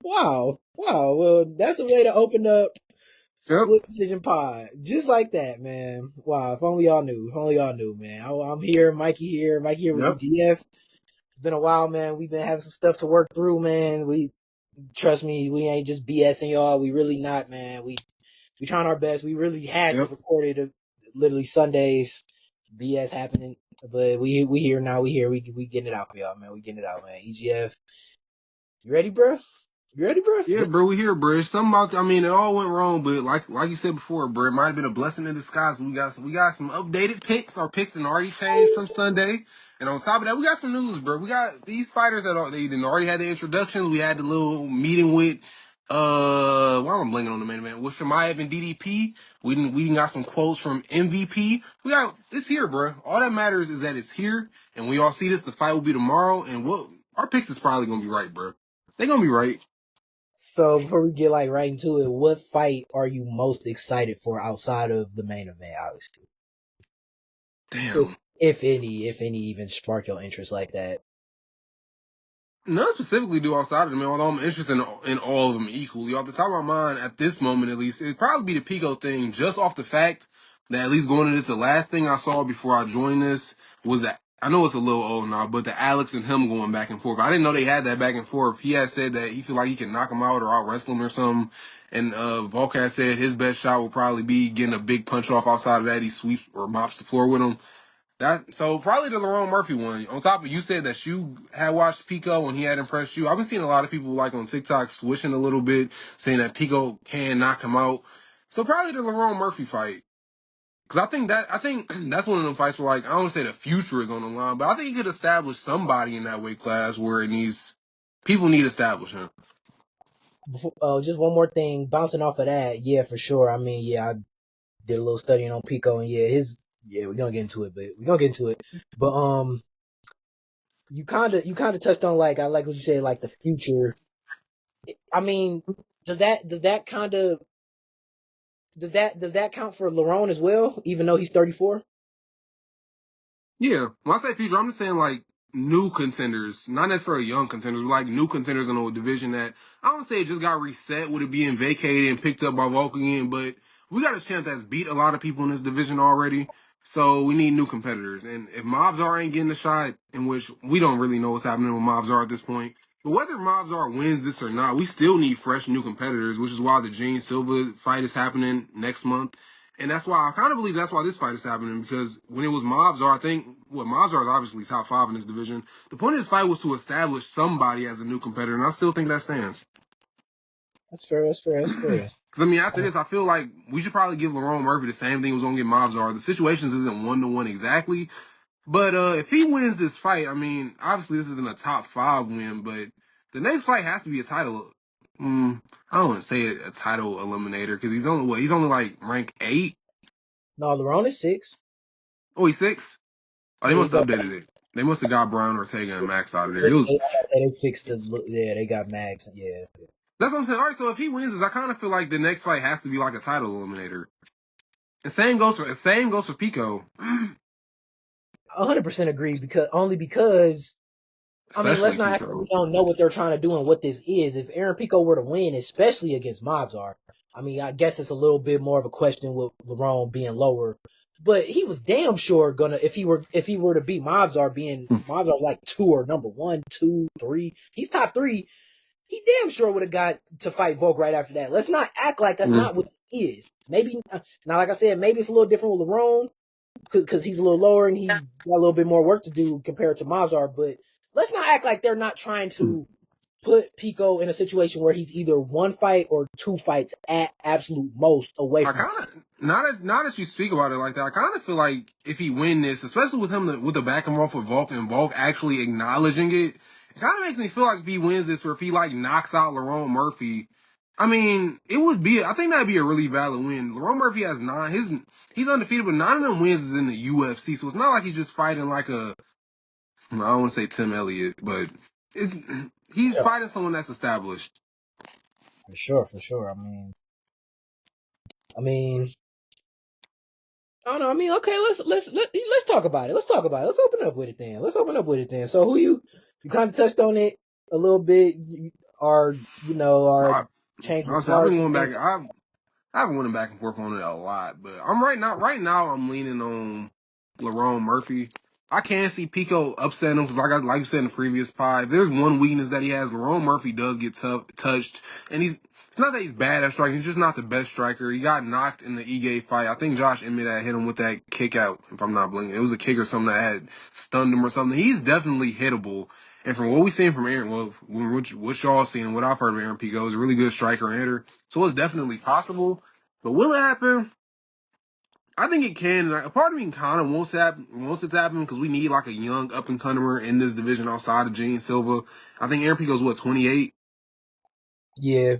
Wow. Wow. Well, that's a way to open up Yep. Split Decision Pod. Just like that, man. Wow. If only y'all knew. If only y'all knew, man. I'm here. Mikey here. Mikey here with Yep. EGF. It's been a while, man. We've been having some stuff to work through, man. Trust me, we ain't just BSing y'all. We really not, man. We trying our best. We really had to Yep. record it literally Sundays. BS happening, but we here now. We here. We getting it out for y'all, man. We getting it out, man. EGF, you ready, bro? You ready, bro? Yeah, bro, we here, bro. It's something about. I mean, it all went wrong, but like you said before, bro, it might have been a blessing in disguise. We got some updated picks. Our picks done already changed from Sunday, and on top of that, we got some news, bro. We got these fighters they done already had the introductions. We had the little meeting with why am I blanking on the main event with Chimaev and DDP. We done got some quotes from MVP. We got it's here, bro. All that matters is that it's here, and we all see this. The fight will be tomorrow, and what our picks is probably gonna be right, bro. They gonna be right. So before we get like right into it, what fight are you most excited for outside of the main event, obviously? If, Damn. if any even spark your interest like that. None specifically do outside of them, although I'm interested in all of them equally. Off the top of my mind, at this moment at least, it'd probably be the Pico thing, just off the fact that at least going into this, the last thing I saw before I joined this was that, I know it's a little old now, but the Alex and him going back and forth. I didn't know they had that back and forth. He had said that he feel like he can knock him out or out wrestle him or something. And Volk had said his best shot will probably be getting a big punch off outside of that. He sweeps or mops the floor with him. That so probably the Lerone Murphy one. On top of you said that you had watched Pico and he had impressed you. I've been seeing a lot of people like on TikTok swishing a little bit, saying that Pico can knock him out. So probably the Lerone Murphy fight. Cause I think that's one of them fights where like I don't wanna say the future is on the line, but I think he could establish somebody in that weight class where it needs people need establishing. Just one more thing, bouncing off of that, yeah, for sure. I mean, yeah, I did a little studying on Pico, and yeah, we're gonna get into it, but we're gonna get into it. But you kind of touched on like I like what you said, like the future. I mean, does that kind of does that count for Lerone as well, even though he's 34? Yeah, when I say future, I'm just saying like new contenders, not necessarily young contenders, but like new contenders in a division that I don't say it just got reset with it being vacated and picked up by Volk again, but we got a champ that's beat a lot of people in this division already. So we need new competitors. And if Mobzar ain't getting a shot, in which we don't really know what's happening with Mobzar at this point, but whether Mobzar wins this or not, we still need fresh new competitors, which is why the Gene Silva fight is happening next month. And that's why I kind of believe that's why this fight is happening because when it was Mobzar, I think Mobzar is obviously top five in this division. The point of this fight was to establish somebody as a new competitor, and I still think that stands. That's fair. That's fair. That's fair. Because I mean, after this, I feel like we should probably give Lerone Murphy the same thing was going to give Mobzar. The situations isn't 1-to-1 exactly, but if he wins this fight, I mean, obviously this isn't a top five win, but the next fight has to be a title. I don't want to say a title eliminator because he's only what? He's only like rank 8. No, Lerone is 6. Oh, he's 6. Oh, they Yeah, he must go. have updated it. They must have got Brian Ortega and Max out of there. They, It was they fixed the look. Yeah, they got Mags. Yeah, that's what I'm saying. All right, so if he wins this, I kind of feel like the next fight has to be like a title eliminator. The same goes for Pico, 100% agree because I mean, let's especially not act like we Pico. don't know what they're trying to do and what this is. If Aaron Pico were to win, especially against Mobzar, I mean, I guess it's a little bit more of a question with Lerone being lower. But he was damn sure gonna if he were to beat Mobzar, being Mobzar like 2 or number 1, 2, 3. He's top 3. He damn sure would have got to fight Volk right after that. Let's not act like that's Mm. not what it is. Maybe now, like I said, maybe it's a little different with Lerone because he's a little lower and he got a little bit more work to do compared to Mozart. But let's not act like they're not trying to put Pico in a situation where he's either one fight or 2 fights at absolute most away I from. kind of now that you speak about it like that, I kind of feel like if he win this, especially with him with the back and forth with Volk and Volk actually acknowledging it, it kind of makes me feel like if he wins this or if he like knocks out Lerone Murphy, I mean, it would be. I think that'd be a really valid win. Lerone Murphy has 9. He's undefeated, but 9 of them wins is in the UFC, so it's not like he's just fighting like a. I don't want to say Tim Elliott, but it's he's Yeah, fighting someone that's established. for sure, for sure. I mean, I don't know. I mean, okay, let's talk about it. Let's talk about it. Let's open up with it then. So who you kind of touched on it. a little bit, or or I, changing Honestly, I've been parts and going things? back. I've been back and forth on it a lot, but I'm right now. Right now, I'm leaning on Lerone Murphy. I can see Pico upsetting him because, like you said in the previous pod, if there's one weakness that he has, Lerone Murphy does get touched, and he's. It's not that he's bad at striking; he's just not the best striker. He got knocked in the Ige fight. I think Josh Emmett had hit him with that kick out. If I'm not blinking, it was a kick or something that had stunned him or something. He's definitely hittable. And from what we've seen from Aaron, well, what y'all seen and what I've heard of Aaron Pico, is a really good striker and hitter. So it's definitely possible. But will it happen? I think it can. Like, a part of me kind of wants it to happen because we need like a young up and comer in this division outside of Gene Silva. I think Aaron Pico's what 28. Yeah,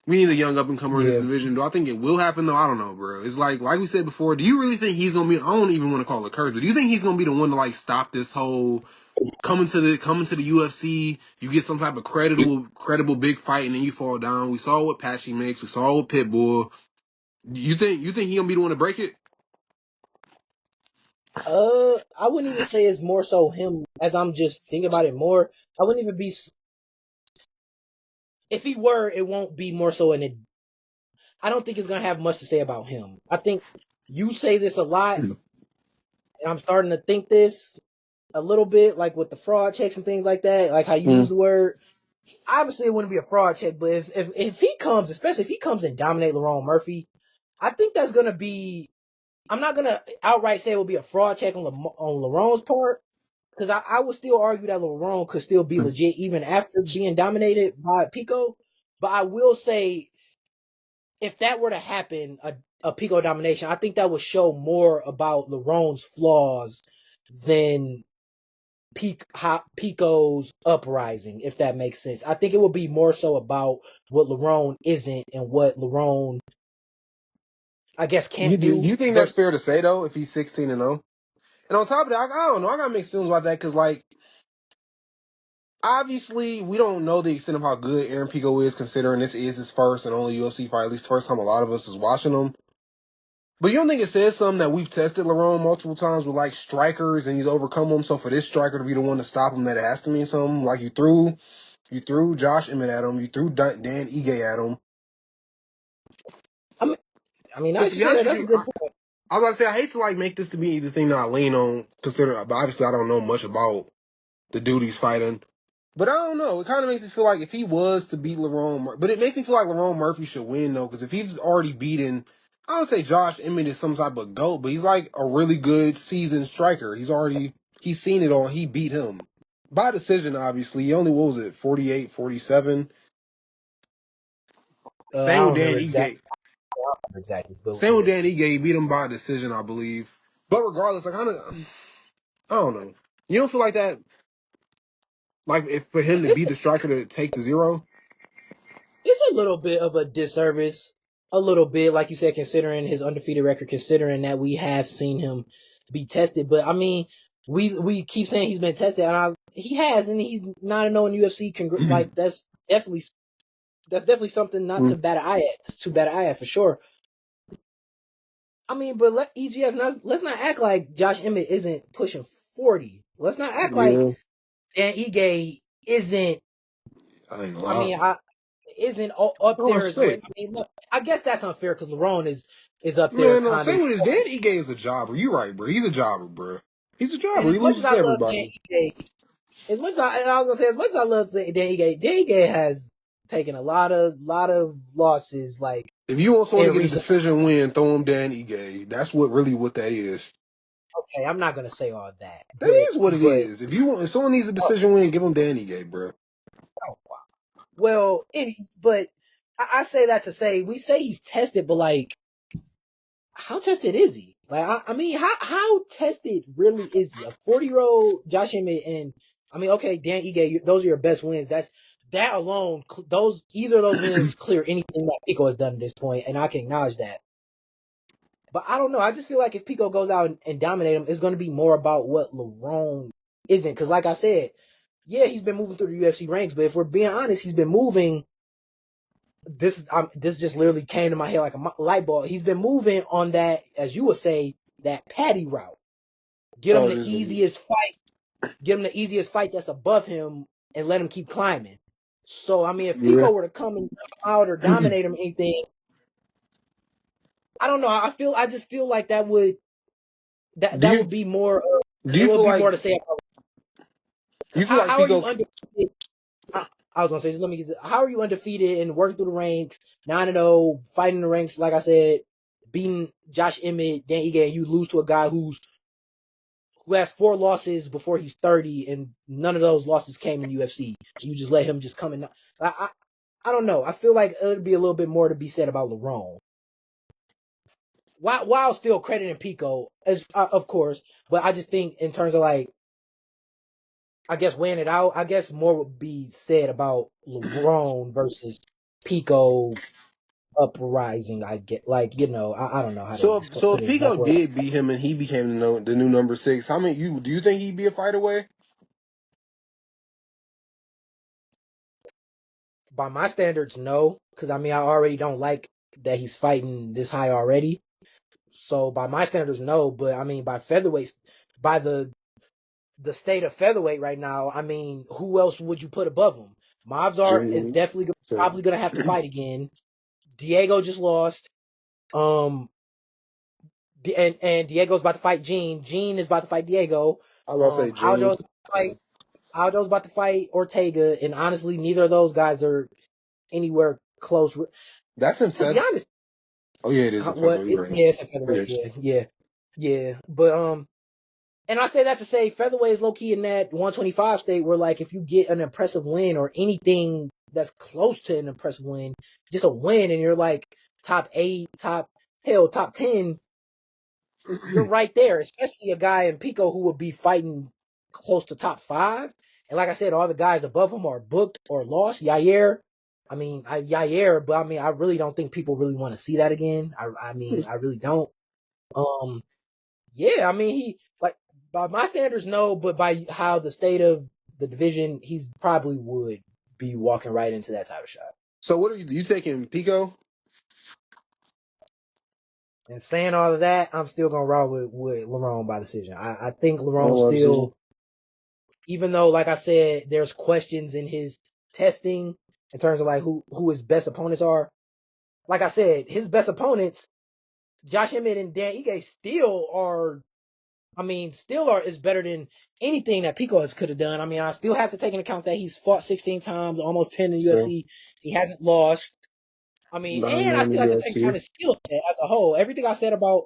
We need a young up and comer in this yeah. division. Do I think it will happen though? I don't know, bro. It's like we said before. Do you really think he's gonna be? I don't even want to call it curse, but do you think he's gonna be the one to like stop this whole coming to the UFC? You get some type of credible big fight, and then you fall down. We saw what Patchy makes. We saw with Pitbull. You think he gonna be the one to break it? I wouldn't even say it's more so him. As I'm just thinking about it more, I wouldn't even be. If he were, it won't be more so I don't think it's gonna have much to say about him. I think you say this a lot, and I'm starting to think this a little bit, like with the fraud checks and things like that, like how you use Mm. the word. Obviously, it wouldn't be a fraud check, but if he comes, especially if he comes and dominate Lerone Murphy, I think that's gonna be. I'm not gonna outright say it will be a fraud check on Lerone's part, because I would still argue that Lerone could still be legit even after being dominated by Pico. But I will say, if that were to happen, a Pico domination, I think that would show more about Lerone's flaws than Pico's uprising, if that makes sense. I think it would be more so about what Lerone isn't and what Lerone, I guess, You can't do do you think that's versus. fair to say though? If he's 16-0, and on top of that, I don't know. I got mixed feelings about that because like obviously we don't know the extent of how good Aaron Pico is, considering this is his first and only UFC fight, at least first time a lot of us is watching him. But you don't think it says something that we've tested Lerone multiple times with like strikers and he's overcome them? So for this striker to be the one to stop him, that it has to mean something. Like you threw Josh Emmett at him, you threw Dan Ige at him. I mean, now Because that to you be say honest that, with that's a you, good point. I was about to say I hate to like make this to be the thing that I lean on, considering but obviously I don't know much about the dude he's fighting. But I don't know. It kind of makes me feel like if he was to beat but it makes me feel like Lerone Murphy should win though, because if he's already beaten, I don't say Josh Emmett is some type of GOAT, but he's like a really good seasoned striker. He's seen it all. He beat him by decision. Obviously, he only what was it 48, 47. I Same don't with Dan remember exactly. Ige. I don't remember exactly, but Same with yeah. Dan Ige. He beat him by decision, I believe. But regardless, I don't know. You don't feel like that, like if for him to It's be the striker to take the zero. it's a little bit of a disservice, a little bit, like you said, considering his undefeated record, considering that we have seen him be tested. But I mean, we keep saying he's been tested, and he has, and he's 9-0 in UFC. Like that's definitely something not to bat an eye at. It's too bad an eye at for sure. I mean, but let's not act like Josh Emmett isn't pushing 40. Let's not act like Yeah, Dan Ige isn't. I ain't I gonna mean, lie. isn't up Oh there as well. shit. I mean, look, I guess that's unfair because Lerone is up there Man, no, kind of. same with his Dan Ige is a jobber. You right, bro. He's a jobber, bro. He's a And jobber. as He much as loses I to love Dan everybody. Ige, I was gonna say, as much as I love Dan Dan Ige has taken a lot of losses, like If you want someone to in get a recent. decision win, throw him Dan Ige. That's what that is. Okay, I'm not gonna say all that, That is what it but is. If someone needs a decision win, give him Dan Ige, bro. oh, well, but I say that to say we say he's tested, but like, how tested is he? Like, I mean, how tested really is he? A 40-year-old Josh Emmett, and I mean, okay, Dan Ige, those are your best wins. That alone, either of those wins clear anything that Pico has done at this point, and I can acknowledge that. But I don't know. I just feel like if Pico goes out and dominate him, it's going to be more about what Lerone isn't. Because, like I said, yeah, he's been moving through the UFC ranks, but if we're being honest, he's been moving. This just literally came to my head like a light bulb. He's been moving on that, as you would say, that patty route. Get him Oh, the this is easiest fight. Get him the easiest fight that's above him, and let him keep climbing. So I mean, if Yeah. Pico were to come and out or dominate him anything, I don't know. I just feel like do that you would be more. do It you would feel be like more to say about do because you feel like how are you Pico? undefeated? I was gonna say, just let me. How are you undefeated and working through the ranks, 9-0, fighting the ranks? Like I said, beating Josh Emmett, Dan Ige, and you lose to a guy who has 4 losses before he's 30, and none of those losses came in UFC. So you just let him just come in. I don't know. I feel like it'd be a little bit more to be said about Lerone. While still crediting Pico, as of course, but I just think in terms of like, I guess weighing it out, I guess more would be said about Lerone versus Pico uprising. I get like I don't know how to So put if it in enough Pico words. did beat him and he became the new number 6, how many do you think he'd be a fight away? By my standards, no, because I mean I already don't like that he's fighting this high already. So by my standards, no. But I mean by featherweights, by the state of featherweight right now, I mean who else would you put above him? Mavzar is Jimmy. definitely So probably gonna have to fight again. Diego just lost. Um, and Diego's about to fight Gene. Gene is about to fight Diego. I was about to say Gene. Aljo's fight. Aljo's about to fight Ortega, and honestly, neither of those guys are anywhere close. That's in To be Fed. honest, Oh yeah, it is in what? Federal. You're right. Yeah, it's a featherweight. Yeah, yeah, yeah. But and I say that to say featherweight is low key in that 125 state where like if you get an impressive win or anything that's close to an impressive win, just a win, and you're like top 8, top 10, you're right there, especially a guy in Pico who would be fighting close to top 5. And like I said, all the guys above him are booked or lost. Yair, Yair, but I mean, I really don't think people really want to see that again. I mean, I really don't. Um, yeah, I mean, he like by my standards, no, but by how the state of the division, he's probably would be walking right into that title shot. So what are you taking Pico? And saying all of that, I'm still gonna roll with Lerone by decision. I think Lerone One decision. still, even though, like I said, there's questions in his testing in terms of like who his best opponents are. Like I said, his best opponents, Josh Emmett and Dan Ige, still are. I mean, still are is better than anything that Pico could have done. I mean, I still have to take into account that he's fought 16 times, almost 10 in the So UFC. He hasn't lost. I mean, 9 and I in the still have to take into account UFC. his skill set as a whole. Everything I said about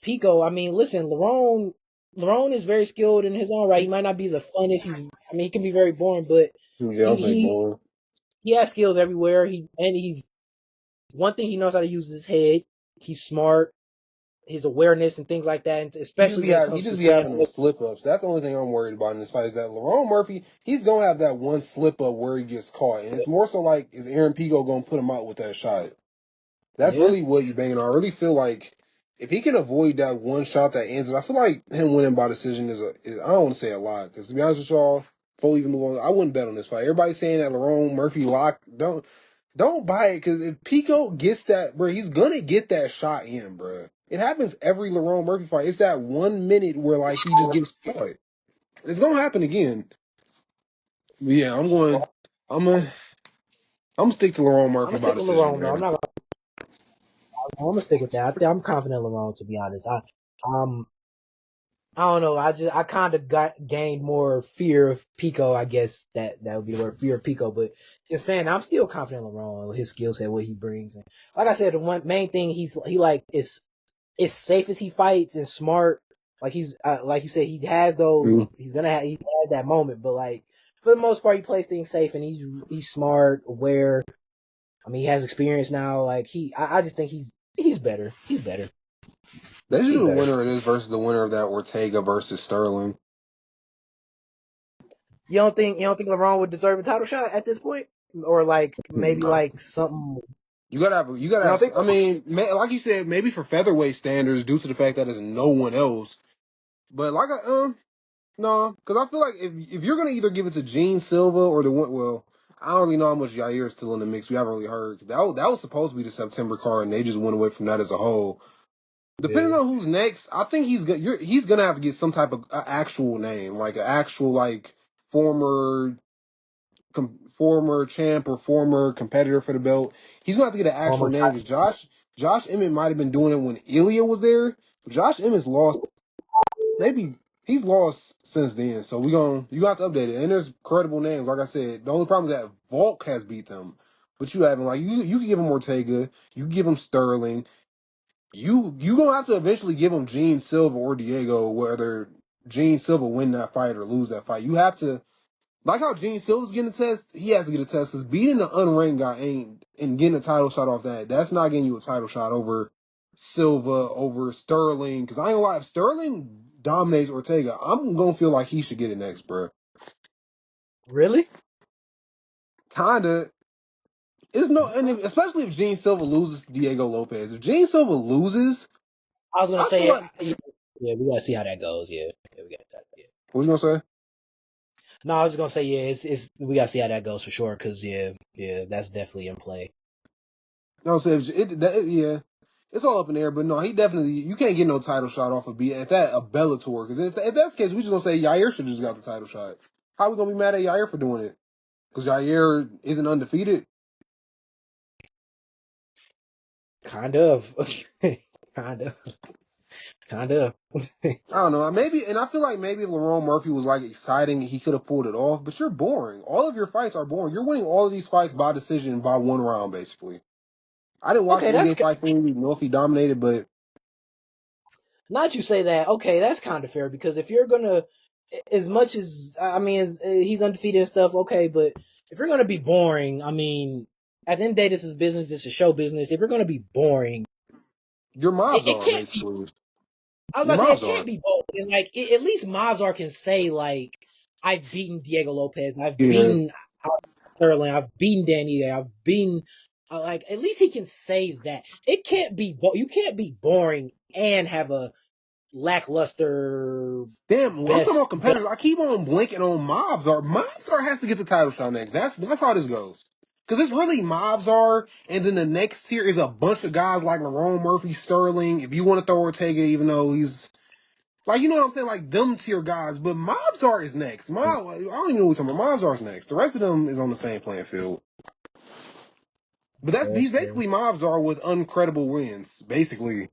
Pico, I mean, listen, Lerone is very skilled in his own right. He might not be the funnest. I mean, he can be very boring, but Yeah, he I'll say he boring. he has skills everywhere. He's one thing he knows how to use his head. He's smart, his awareness and things like that, and especially when it He comes to just be staying having them away. slip ups. That's the only thing I'm worried about in this fight is that Lerone Murphy, he's gonna have that one slip up where he gets caught. And it's more so like, is Aaron Pico gonna put him out with that shot? That's Yeah, really what you're banging on. I really feel like if he can avoid that one shot that ends it, I feel like him winning by decision is I don't want to say a lot because to be honest with y'all, before we even move on, I wouldn't bet on this fight. Everybody's saying that Lerone Murphy locked. Don't buy it because if Pico gets that, bro, he's gonna get that shot in, bro. It happens every Lerone Murphy fight. It's that 1 minute where like he just gets caught. It's gonna happen again. But yeah, I'm going. I'm gonna. I'm gonna stick to Lerone I'm Murphy gonna by stick with decision, Lerone though. man. I'm gonna stick with that. I'm confident in Lerone to be honest. Um I don't know. I kind of gained more fear of Pico. I guess that would be the word, fear of Pico. But just saying, I'm still confident in Lerone, his skill set, what he brings, and like I said, the one main thing he like is safe as he fights and smart. Like he's like you said, he has those. Mm. He had that moment, but like for the most part, he plays things safe and he's smart, aware. I mean, he has experience now. Like I just think he's better. He's better. They should do He's the better. winner of this versus the winner of that Ortega versus Sterling. You don't think LeBron would deserve a title shot at this point, or like maybe No. like something? You gotta You don't have. think I so? mean, like you said, maybe for featherweight standards, due to the fact that there's no one else. But like, no, because I feel like if you're gonna either give it to Gene Silva or the one, well, I don't really know how much Yair is still in the mix. We haven't really heard that was supposed to be the September card, and they just went away from that as a whole. Depending Yeah. on who's next, I think he's gonna have to get some type of actual name, like an actual like former. former champ or former competitor for the belt. He's gonna have to get an actual Former name because Josh Emmett might have been doing it when Ilya was there. But Josh Emmett's lost. Maybe he's lost since then. So you got to update it. And there's credible names. Like I said, the only problem is that Volk has beat them. But you haven't. Like you can give him Ortega. You can give him Sterling. You gonna have to eventually give him Gene Silva or Diego, whether Gene Silva win that fight or lose that fight. You have to, like how Gene Silva's getting a test, he has to get a test because beating the unranked guy ain't and getting a title shot off that's not getting you a title shot over Silva, over Sterling. Because I ain't gonna lie, if Sterling dominates Ortega, I'm gonna feel like he should get it next, bro. Really? Kinda. It's no, and especially if Gene Silva loses to Diego Lopez. If Gene Silva loses, I was gonna I feel say, like yeah, we gotta see how that goes. Yeah, we gotta see. Yeah. what you gonna say? No, I was just gonna say, yeah, it's we gotta see how that goes for sure. Because yeah, that's definitely in play. No, so yeah, it's all up in the air. But no, he definitely you can't get no title shot off of B at that a Bellator because if that's the case, we just gonna say Yair should just got the title shot. How we gonna be mad at Yair for doing it? Because Yair isn't undefeated. Kind of, kind of, kind of. I don't know. Maybe, and I feel like maybe if Lerone Murphy was like exciting, he could have pulled it off. But you're boring. All of your fights are boring. You're winning all of these fights by decision by one round, basically. I didn't watch Okay, the that's in-game fight for him, even know if he dominated, but not you say that. Okay, that's kind of fair because if you're gonna, as much as I mean, he's undefeated and stuff. Okay, but if you're gonna be boring, I mean, at the end of the day, this is business. This is show business. If you're gonna be boring, your mobs it are can't be. basically I was your about to say mobs it can't are. be both. And like at least Mazar can say like I've beaten Diego Lopez, I've Yeah. beaten Sterling, I've beaten Danny, I've beaten like at least he can say that. It can't be you can't be boring and have a lackluster Damn, well, I'm talking best about competitors. I keep on blinking on Mobzar. Mobzar has to get the title shot next. That's how this goes. Because it's really Mobzar, and then the next tier is a bunch of guys like Lerone Murphy, Sterling. If you want to throw Ortega, even though he's like, you know what I'm saying, like them tier guys. But Mobzar is next. I don't even know what we're talking about. Mobzar's next. The rest of them is on the same playing field. But fair, he's that's fair. basically Mobzar with uncredible wins, basically.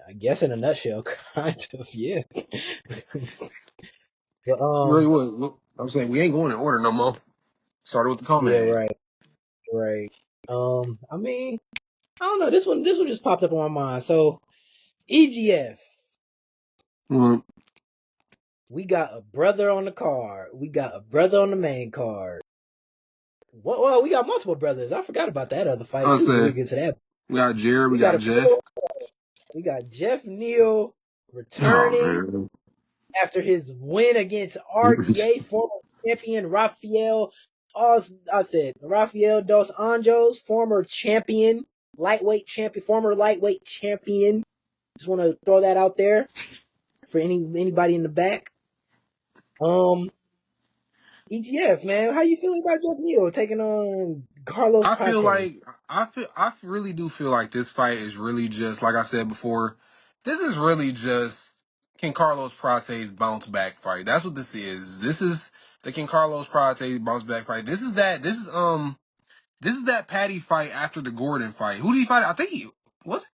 I guess in a nutshell, kind of, yeah. but Really was. I'm saying we ain't going in order no more. Started with the yeah, co-main. right, right. I mean, I don't know. This one just popped up on my mind. So EGF. Mm, We got a brother on the card. We got a brother on the main card. Well, we got multiple brothers. I forgot about that other fight I too. We'll said get to that. we got Jared, we We got got a Jeff. we got Jeff Neal Oh returning man. after his win against RDA former champion Rafael. I said Rafael dos Anjos, former champion, former lightweight champion. Just want to throw that out there for anybody in the back. Um, EGF, man, how you feeling about Jeff Neal taking on Carlos I feel Pate? like I really do feel like this fight is really just like I said before. This is really just can Carlos Prate's bounce back fight. That's what this is. This is the Can Carlos Prate bounce back fight. This is that Patty fight after the Gordon fight. Who did he fight? I think he was.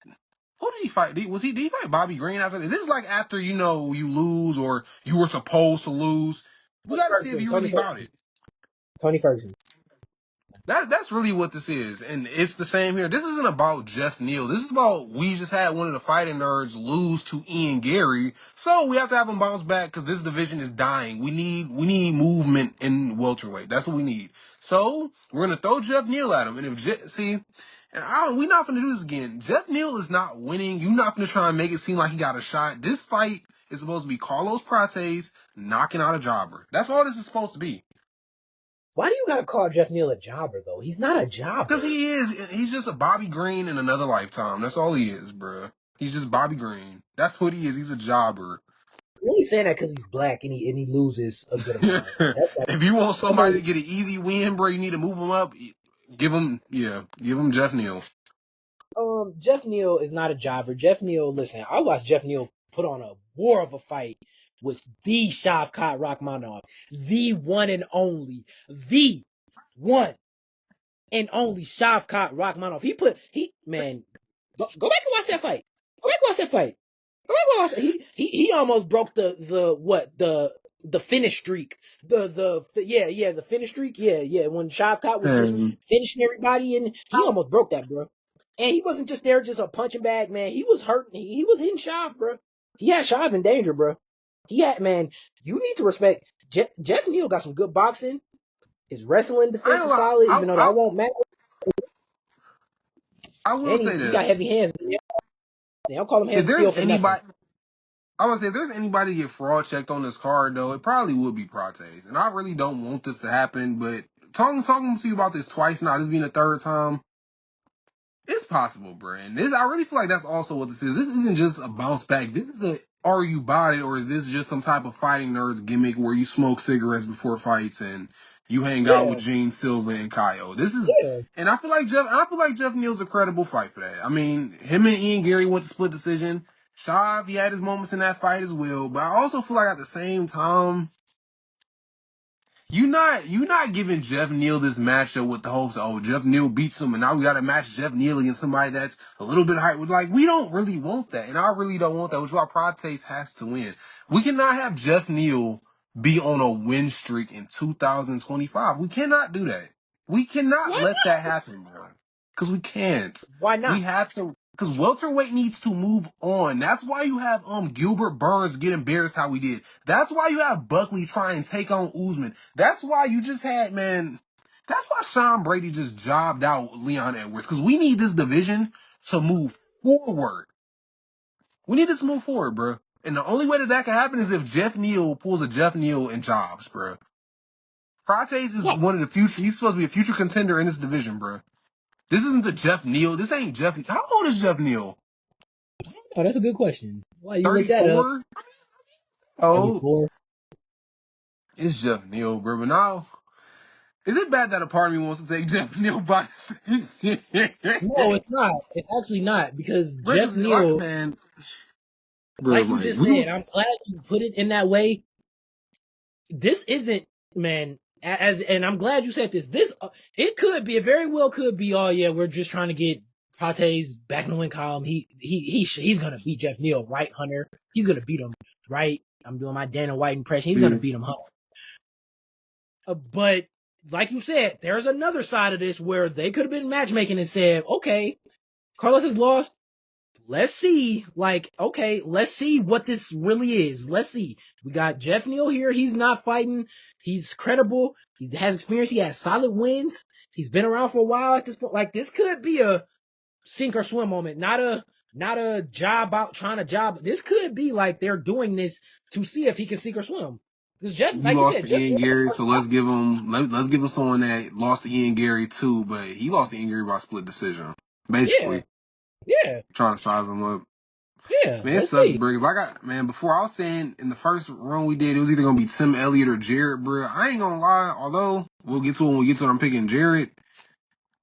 Who did he fight? Did he fight Bobby Green after this? This is like after you lose or you were supposed to lose. We got to see if you Tony really about Ferguson, it. Tony Ferguson. That's really what this is, and it's the same here. This isn't about Jeff Neal. This is about we just had one of the fighting nerds lose to Ian Gary, so we have to have him bounce back because this division is dying. We need movement in welterweight. That's what we need. So we're gonna throw Jeff Neal at him, and we're not gonna do this again. Jeff Neal is not winning. You're not gonna try and make it seem like he got a shot. This fight is supposed to be Carlos Prates knocking out a jobber. That's all this is supposed to be. Why do you gotta call Jeff Neal a jobber though? He's not a Because jobber. he's just a Bobby Green in another lifetime. That's all he is, bruh. He's just Bobby Green. That's what he is. He's a jobber. You're only saying that because he's black and he loses a good amount. That's like, If you want I'm somebody only, to get an easy win, bro, you need to move him up. Give him Jeff Neal. Jeff Neal is not a jobber. Jeff Neal, listen, I watched Jeff Neal put on a war of a fight with the Shavkat Rakhmonov, the one and only, the one and only Shavkat Rakhmonov. Man, go back and watch that fight. Go back and watch that fight. Go back and watch that. He almost broke the finish streak. The finish streak. Yeah. When Shavkat was just And finishing everybody, and he almost broke that, bro. And he wasn't just there just a punching bag, man. He was hurting. He was hitting Shav, bro. He had Shav in danger, bro. Man. You need to respect Jeff Neal. Got some good boxing. His wrestling I defense ain't is lie. solid, even though that won't matter. I will And say he got this: heavy hands. They don't call him if hands of there's steel for nothing. anybody, I would say if there's anybody to get fraud checked on this card, though, it probably would be Prates. And I really don't want this to happen, but talking to you about this twice now, this being the third time, it's possible, bro. And this, I really feel like that's also what this is. This isn't just a bounce back. This is a, are you about it, or is this just some type of fighting nerds gimmick where you smoke cigarettes before fights and you hang out with Yeah, Gene Silva and Kyle? This is, yeah. and I feel like Jeff Neal's a credible fight for that. I mean, him and Ian Gary went to split decision. Shav, he had his moments in that fight as well, but I also feel like at the same time, you not giving Jeff Neal this matchup with the hopes of, oh, Jeff Neal beats him and now we gotta match Jeff Neal against somebody that's a little bit higher. Like, we don't really want that. And I really don't want that, which is why Prates has to win. We cannot have Jeff Neal be on a win streak in 2025. We cannot do that. We cannot Why let not? that happen, bro. Because we can't. Why We not? have to, because welterweight needs to move on. That's why you have Gilbert Burns get embarrassed how he did. That's why you have Buckley try and take on Usman. That's why you just had, man. That's why Sean Brady just jobbed out Leon Edwards, because we need this division to move forward. We need this to move forward, bro. And the only way that can happen is if Jeff Neal pulls a Jeff Neal and jobs, bro. Prates is What? one of the future. He's supposed to be a future contender in this division, bro. This isn't the Jeff Neal. This ain't Jeff. How old is Jeff Neal? Oh, that's a good question. Why you look that up? 34? Oh, 34. it's Jeff Neal, bro. But now, is it bad that a part of me wants to take Jeff Neal by No, it's not. It's actually not because bro, Jeff 'cause, like, Neal, man, bro, like you like, just we said, was, I'm glad you put it in that way. This isn't, man. And I'm glad you said this. It could be, it very well could be. Oh yeah, we're just trying to get Prates back in the win column. He's gonna beat Jeff Neal, right, Hunter? He's gonna beat him, right? I'm doing my Dana White impression. He's gonna yeah. beat him, Hunter. But like you said, there's another side of this where they could have been matchmaking and said, okay, Carlos has lost. Let's see, okay, let's see what this really is. Let's see. We got Jeff Neal here. He's not fighting. He's credible. He has experience. He has solid wins. He's been around for a while at this point. Like, this could be a sink or swim moment, not a job out trying to job. This could be like they're doing this to see if he can sink or swim. Because Jeff, He like you lost said, to Jeff Ian Neal, Gary, so let's give him someone that lost to Ian Gary too, but he lost to Ian Gary by split decision. yeah, Basically, yeah, trying to size him up. yeah. Man, it Let's sucks, see. bro. 'Cause like man, before I was saying in the first run we did, it was either gonna be Tim Elliott or Jarrett, bro. I ain't gonna lie. Although we'll get to it when we get to it, I'm picking Jarrett.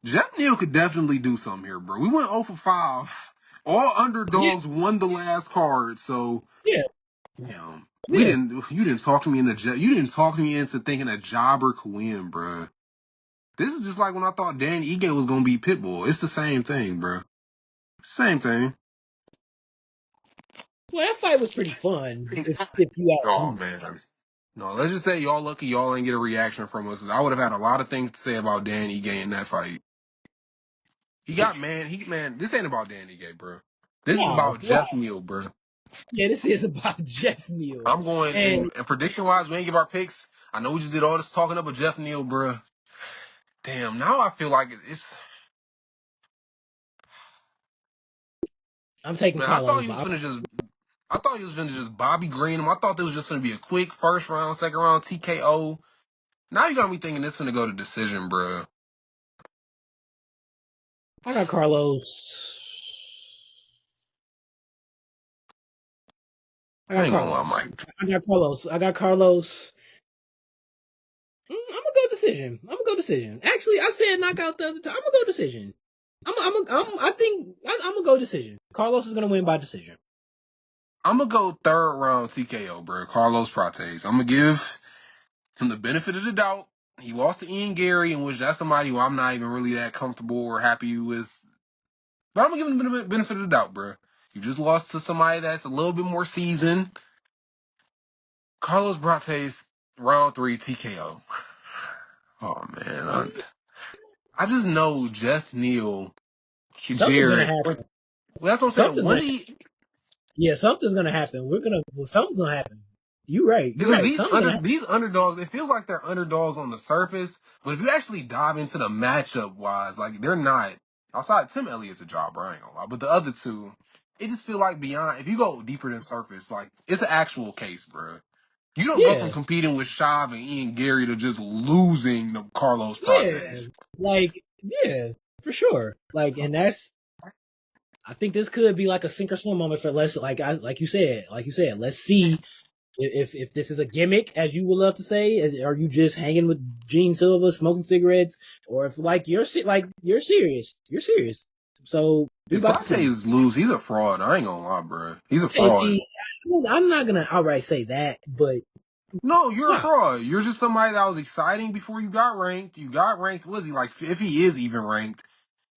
Jeff Neal could definitely do something here, bro. We went 0 for 5. All Yeah, underdogs won the last card, so yeah, damn. We yeah. didn't. You didn't talk to me in the. You didn't talk to me into thinking a jobber could win, bro. This is just like when I thought Dan Ige was gonna beat Pitbull. It's the same thing, bro. Same thing. Well, that fight was pretty fun, if you ask Oh me. man. No, let's just say y'all lucky y'all ain't get a reaction from us. I would have had a lot of things to say about Dan Ige in that fight. He got man. This ain't about Dan Ige, bro. This is No, about why? Jeff Neal, bro. Yeah, this is about Jeff Neal. I'm going And and prediction wise, we ain't give our picks. I know we just did all this talking about Jeff Neal, bro. Damn, now I feel like it's I'm taking man. I thought Carlos, he was but finna just. I thought he was finna just Bobby Green him. I thought this was just gonna be a quick first round, second round TKO. Now you got me thinking this finna go to decision, bro. I got Carlos. I I got ain't gonna lie, Carlos. Mike. I got Carlos. I got Carlos. I'm gonna go decision. I'm gonna go decision. Actually, I said knockout the other time. I'm gonna go decision. I think I'm gonna go decision. Carlos is gonna win by decision. I'm gonna go third round TKO, bro. Carlos Prates. I'm gonna give him the benefit of the doubt. He lost to Ian Gary, in which that's somebody who I'm not even really that comfortable or happy with. But I'm gonna give him the benefit of the doubt, bro. You just lost to somebody that's a little bit more seasoned. Carlos Prates, round 3 TKO. Oh man, I just know Jeff Neal, Something's gonna Jared. happen. Well, that's what I'm saying. Something's One gonna. of the Yeah, something's gonna happen. Something's gonna happen. You right. You because right. Something's gonna happen. these underdogs, it feels like they're underdogs on the surface, but if you actually dive into the matchup wise, like they're not. Outside Tim Elliott's a jobber, I ain't gonna lie, but the other two, it just feel like beyond. If you go deeper than surface, like it's an actual case, bro. You don't go from Yeah, competing with Shav and Ian Gary to just losing to Carlos yeah. Prates. Like, yeah, for sure. Like, and that's. I think this could be like a sink or swim moment for let's like you said, let's see if this is a gimmick, as you would love to say. Are you just hanging with Gene Silva, smoking cigarettes, or if like you're serious, So we If about to see. Prates lose, he's a fraud. I ain't gonna lie, bro. He's a Okay, fraud. see, I'm not gonna outright say that, but No, you're a nah, fraud. You're just somebody that was exciting before you got ranked. You got ranked. Was he like, if he is even ranked?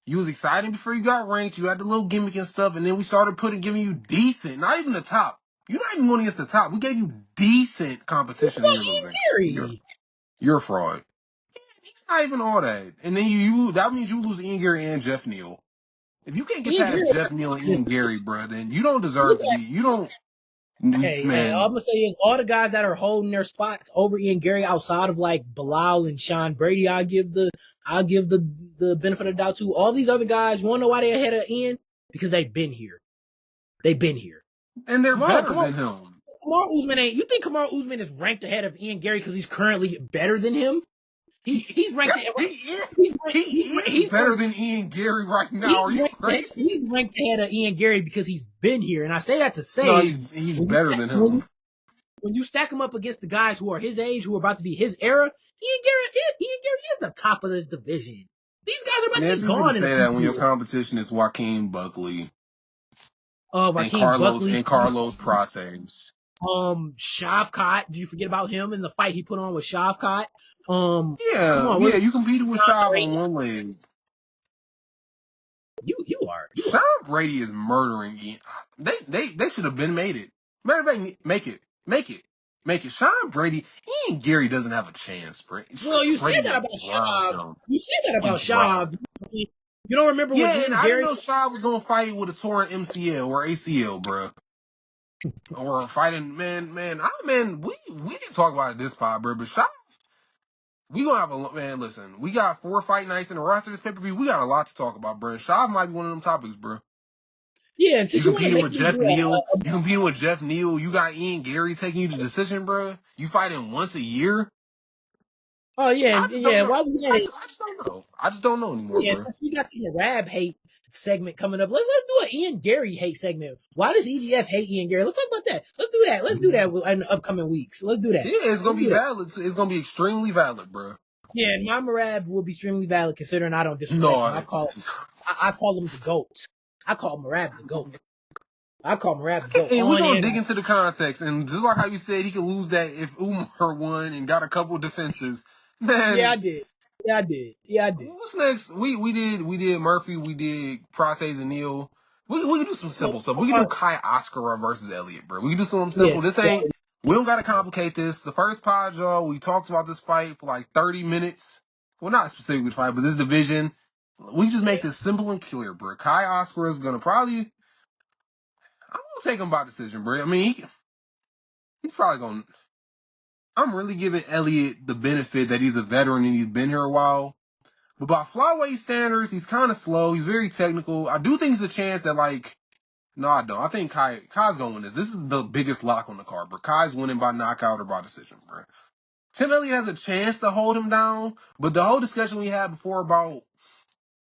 You was exciting before you got ranked. You had the little gimmick and stuff, and then we started giving you decent, not even the top. You're not even going against the top. We gave you decent what competition, and you're about Ian losing. Gary? You're a fraud. He's not even all that. And then you that means you lose to Ian Gary and Jeff Neal. If you can't get Ian Gary. past Jeff Neal and Ian Gary, bro, then you don't deserve Look to be. You don't, Hey, all man. I'm gonna say is all the guys that are holding their spots over Ian Gary outside of like Bilal and Sean Brady, I'll give the benefit of the doubt to. All these other guys, you wanna know why they're ahead of Ian? Because they've been here. They've been here. And they're Kamar, better Kamar, than him. Kamar Usman ain't. You think Kamar Usman is ranked ahead of Ian Gary because he's currently better than him? He's Yeah, ranked. he is. He's He ranked. is better than Ian Gary right now. Are you crazy? He's ranked ahead of Ian Gary because he's been here. And I say that to No, say he's when you better than him. when you stack him up against the guys who are his age, who are about to be his era, Ian Gary is the top of this division. These guys are about to Yeah, be it's easy to gone in a say few that when your years. competition is Joaquin Buckley Raheem Buckley, And Carlos Prates. Shavkat. Do you forget about him in the fight he put on with Shavkat? Come Yeah, on, yeah, what you competed with Sean Shav on Brady? one leg. You Sean are. Brady is murdering Ian. They should have been made it. Matter of fact, make it. Sean Brady, Ian Gary doesn't have a chance, bro. Well, Sean you said Brady that will about drop Shav. him. You said that He about drop. Shav. You don't remember when Yeah, and Ian I didn't Gary? know Shaw was gonna fight with a torn MCL or ACL, bro. Or fighting, we didn't talk about it this pod, bro. But Shaw, we gonna have a man. Listen, we got 4 fight nights in a roster this pay per view. We got a lot to talk about, bro. Shaw might be one of them topics, bro. Yeah, and You since you want to competing make with me Jeff do Neal. You competing with Jeff Neal. You got Ian Gary taking you to decision, bro. You fighting once a year. oh yeah, I and just don't yeah, know. why we had it? I just don't know. I just don't know anymore, Yeah, bro. since we got the Arab hate segment coming up, let's do an Ian Gary hate segment. Why does EGF hate Ian Gary? Let's talk about that. Let's do that. Let's do that in the upcoming weeks. Let's do that. Yeah, it's gonna Let's be do that. valid. It's gonna be extremely valid, bro. Yeah, and my Marab will be extremely valid considering I don't disrespect him. No, I call him the goat. I call Marab the goat. I call Marab the goat and we're on gonna and dig off. into the context, and just like how you said he could lose that if Umar won and got a couple of defenses. Yeah, I Man, did. Yeah, I did. Yeah, I did. what's next? We did Murphy, we did Prates and Neal. We can do some simple stuff. We can do Kai Oscar versus Elliott, bro. We can do something simple. Yes. This ain't we don't gotta complicate this. The first pod, y'all, we talked about this fight for like 30 minutes. Well, not specifically the fight, but this division. We just make this simple and clear, bro. Kai Oscar is gonna probably I'm gonna take him by decision, bro. I mean, he's probably gonna I'm really giving Elliott the benefit that he's a veteran and he's been here a while. But by flyweight standards, he's kind of slow. He's very technical. I do think there's a chance that, like, no, I don't. I think Kai's going to win this. This is the biggest lock on the card, bro. Kai's winning by knockout or by decision, bro. Tim Elliott has a chance to hold him down, but the whole discussion we had before about,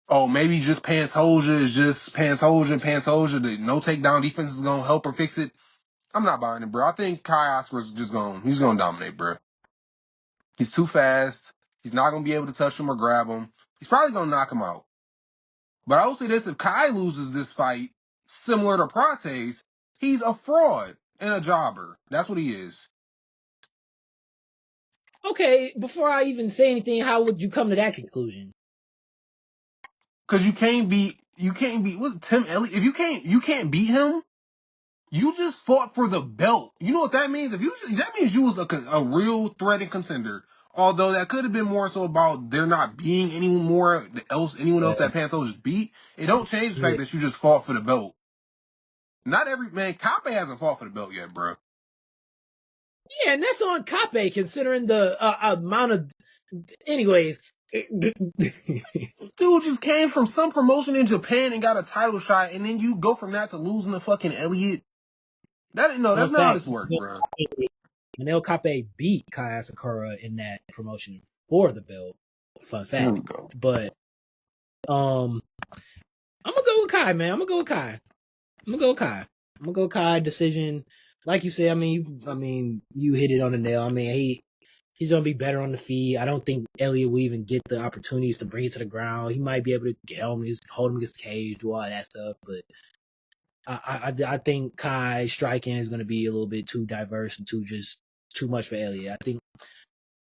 oh, maybe just Pantoja is just Pantoja, the no takedown defense is going to help or fix it. I'm not buying it, bro. I think Kai Oscar's he's going to dominate, bro. He's too fast. He's not going to be able to touch him or grab him. He's probably going to knock him out. But I will say this, if Kai loses this fight, similar to Prates, He's a fraud and a jobber. That's what he is. Okay, before I even say anything, how would you come to that conclusion? Because you can't beat what Tim Elliott. If you can't beat him. You just fought for the belt. You know what that means? That means you was a real threat and contender. Although that could have been more so about there not being anyone else that Panto just beat. It don't change the Yeah. fact that you just fought for the belt. Not every man. Kape hasn't fought for the belt yet, bro. Yeah, and that's on Kape considering the amount of. Anyways, This dude just came from some promotion in Japan and got a title shot, and then you go from that to losing to fucking Elliott. That's fun not how fact: this works, bro. Manel Kape beat Kai Asakura in that promotion for the belt. Fun Here we fact, go. but I'm gonna go with Kai, man. I'm gonna go with Kai. Decision. Like you said, you hit it on the nail. I mean, he's gonna be better on the feet. I don't think Elliott will even get the opportunities to bring it to the ground. He might be able to hold him against the cage, do all that stuff, but I think Kai's striking is gonna be a little bit too diverse and too much for Elliott. I think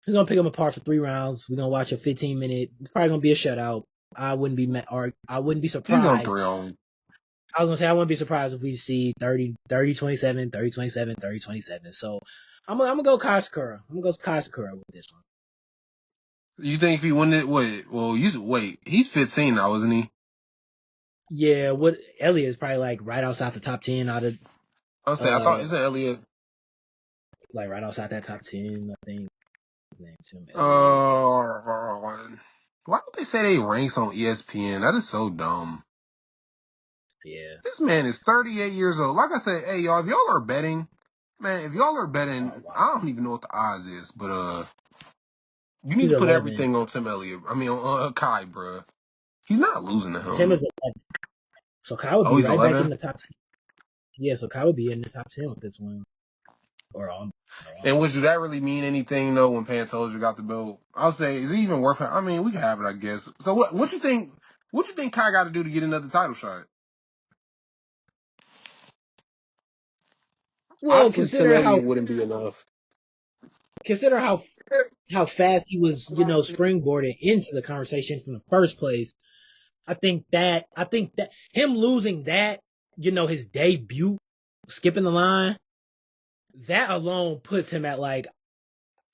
he's gonna pick him apart for 3 rounds. We're gonna watch a 15-minute. It's probably gonna be a shutout. I wouldn't be He's going surprised. 3-0. I was gonna say I wouldn't be surprised if we see 30-27, 30-27, 30-27. So I'm gonna go Kai Sakura. I'm gonna go Kai Sakura with this one. You think if he win it, wait, he's 15 now, isn't he? Yeah, what Elliott is probably like right outside the top 10 out of I'll say, I thought, isn't Elliott? like right outside that top 10, I think. His name's Tim Elliott. Why don't they say they ranks on ESPN? That is so dumb. Yeah. This man is 38 years old. Like I said, hey y'all, if y'all are betting, man, Oh wow. I don't even know what the odds is, but you need He's to put 11. everything on Tim Elliott. I mean, on Kai, bro. He's not losing to Tim him. is 11. So Kai would Oh, be he's right back 11. in the top 10. Yeah, so Kai would be in the top 10 with this one. Or And would almost. that really mean anything though when Pantoja got the belt? I'll say, is it even worth it? I mean, we can have it, I guess. So what you think? What you think Kai got to do to get another title shot? Well, Obviously, Tim Elliott wouldn't be enough. consider how fast he was, springboarded into the conversation from the first place. I think that him losing that, his debut, skipping the line, that alone puts him at like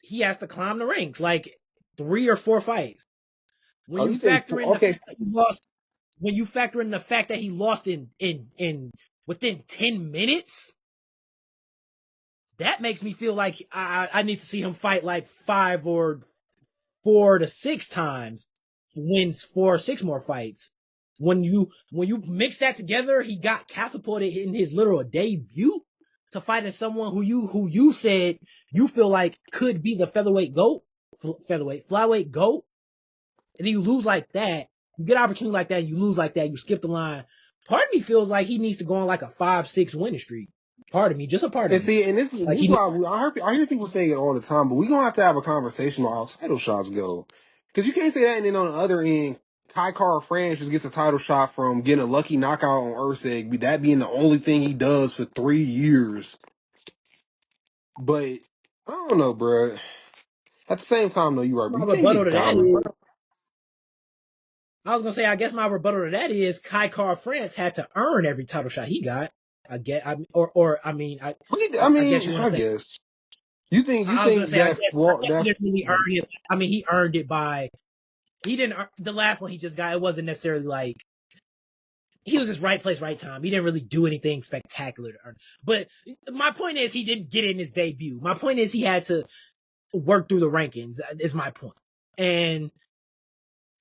he has to climb the ranks, like 3 or 4 fights. When Oh, you you think? factor in the Okay, fact that he lost, when you factor in the fact that he lost in within 10 minutes, that makes me feel like I need to see him fight like 5 or 4 to 6 times, wins 4 or 6 more fights. When you mix that together, he got catapulted in his literal debut to fighting someone who you said you feel like could be the flyweight goat, and then you lose like that. You get an opportunity like that, and you lose like that. You skip the line. Part of me feels like he needs to go on like a 5-6 winning streak. Part of me, just a part of and me, see, and like this is he. why I hear people saying it all the time, but we gonna have a conversation on how title shots go, because you can't say that, and then on the other end, Kai Kara France just gets a title shot from getting a lucky knockout on Ursig, that being the only thing he does for 3 years. But I don't know, bro. At the same time, though, you're right. But My you can't rebuttal get to that dominant. is, I was gonna say, I guess my rebuttal to that is Kai Car France had to earn every title shot he got. I get, I I guess mean, you want to I say. guess you I was gonna think say, that I flaw guess he that didn't really earn it. I mean, he earned it by he didn't. The last one he just got, it wasn't necessarily like he was just right place, right time. He didn't really do anything spectacular to earn. But my point is, he didn't get in his debut. My point is, he had to work through the rankings. Is my point. And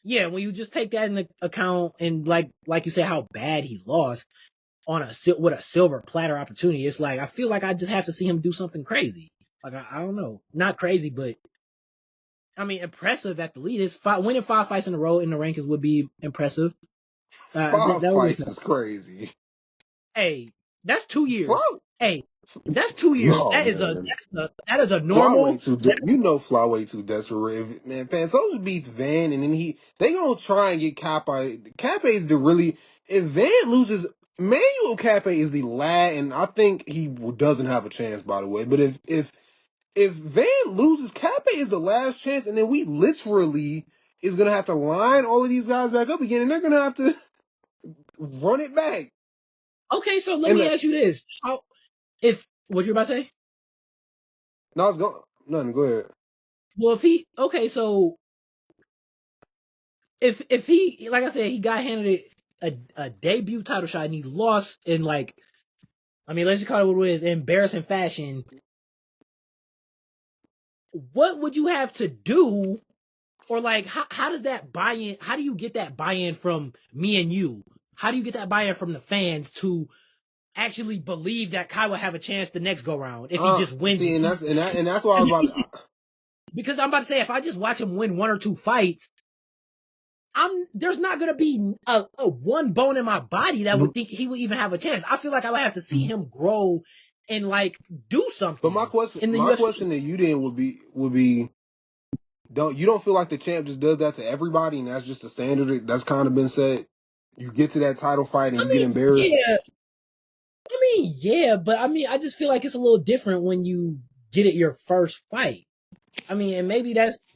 yeah, when you just take that into account, and like you say, how bad he lost on with a silver platter opportunity, it's like I feel like I just have to see him do something crazy. Like I don't know, not crazy, but I mean impressive at the least. Winning 5 fights in a row in the rankings would be impressive. five That would be fights impressive. is crazy. Hey, that's 2 years. Flaw, Hey, that's 2 years. no man. That is a normal. Flyweight too, flyweight too desperate. Man, Pantoja beats Van, and then they gonna try and get Cape's the really. If Van loses, Manuel Cape is the lad, and I think he doesn't have a chance. By the way, but if Van loses, Cape is the last chance, and then we literally is gonna have to line all of these guys back up again, and they're gonna have to run it back. Okay, so let And me ask you this: how if what you're about to say? no, it's going nothing. Go ahead. Well, if he okay, so if he like I said, he got handed a debut title shot and he lost in like I mean, let's just call it what it is, embarrassing fashion. What would you have to do, or like how does that buy-in? How do you get that buy-in from me and you? How do you get that buy-in from the fans to actually believe that Kai will have a chance the next go round if he just wins? See, and that's why I was about to. Because I'm about to say if I just watch him win one or two fights, there's not gonna be a one bone in my body that would think he would even have a chance. I feel like I would have to see him grow and like do But something in the my UFC. question to you then would be don't feel like the champ just does that to everybody, and that's just a standard that's kind of been set. You get to that title fight and I you get mean, embarrassed. yeah, yeah, but I mean, I just feel like it's a little different when you get it your first fight. I mean, and maybe that's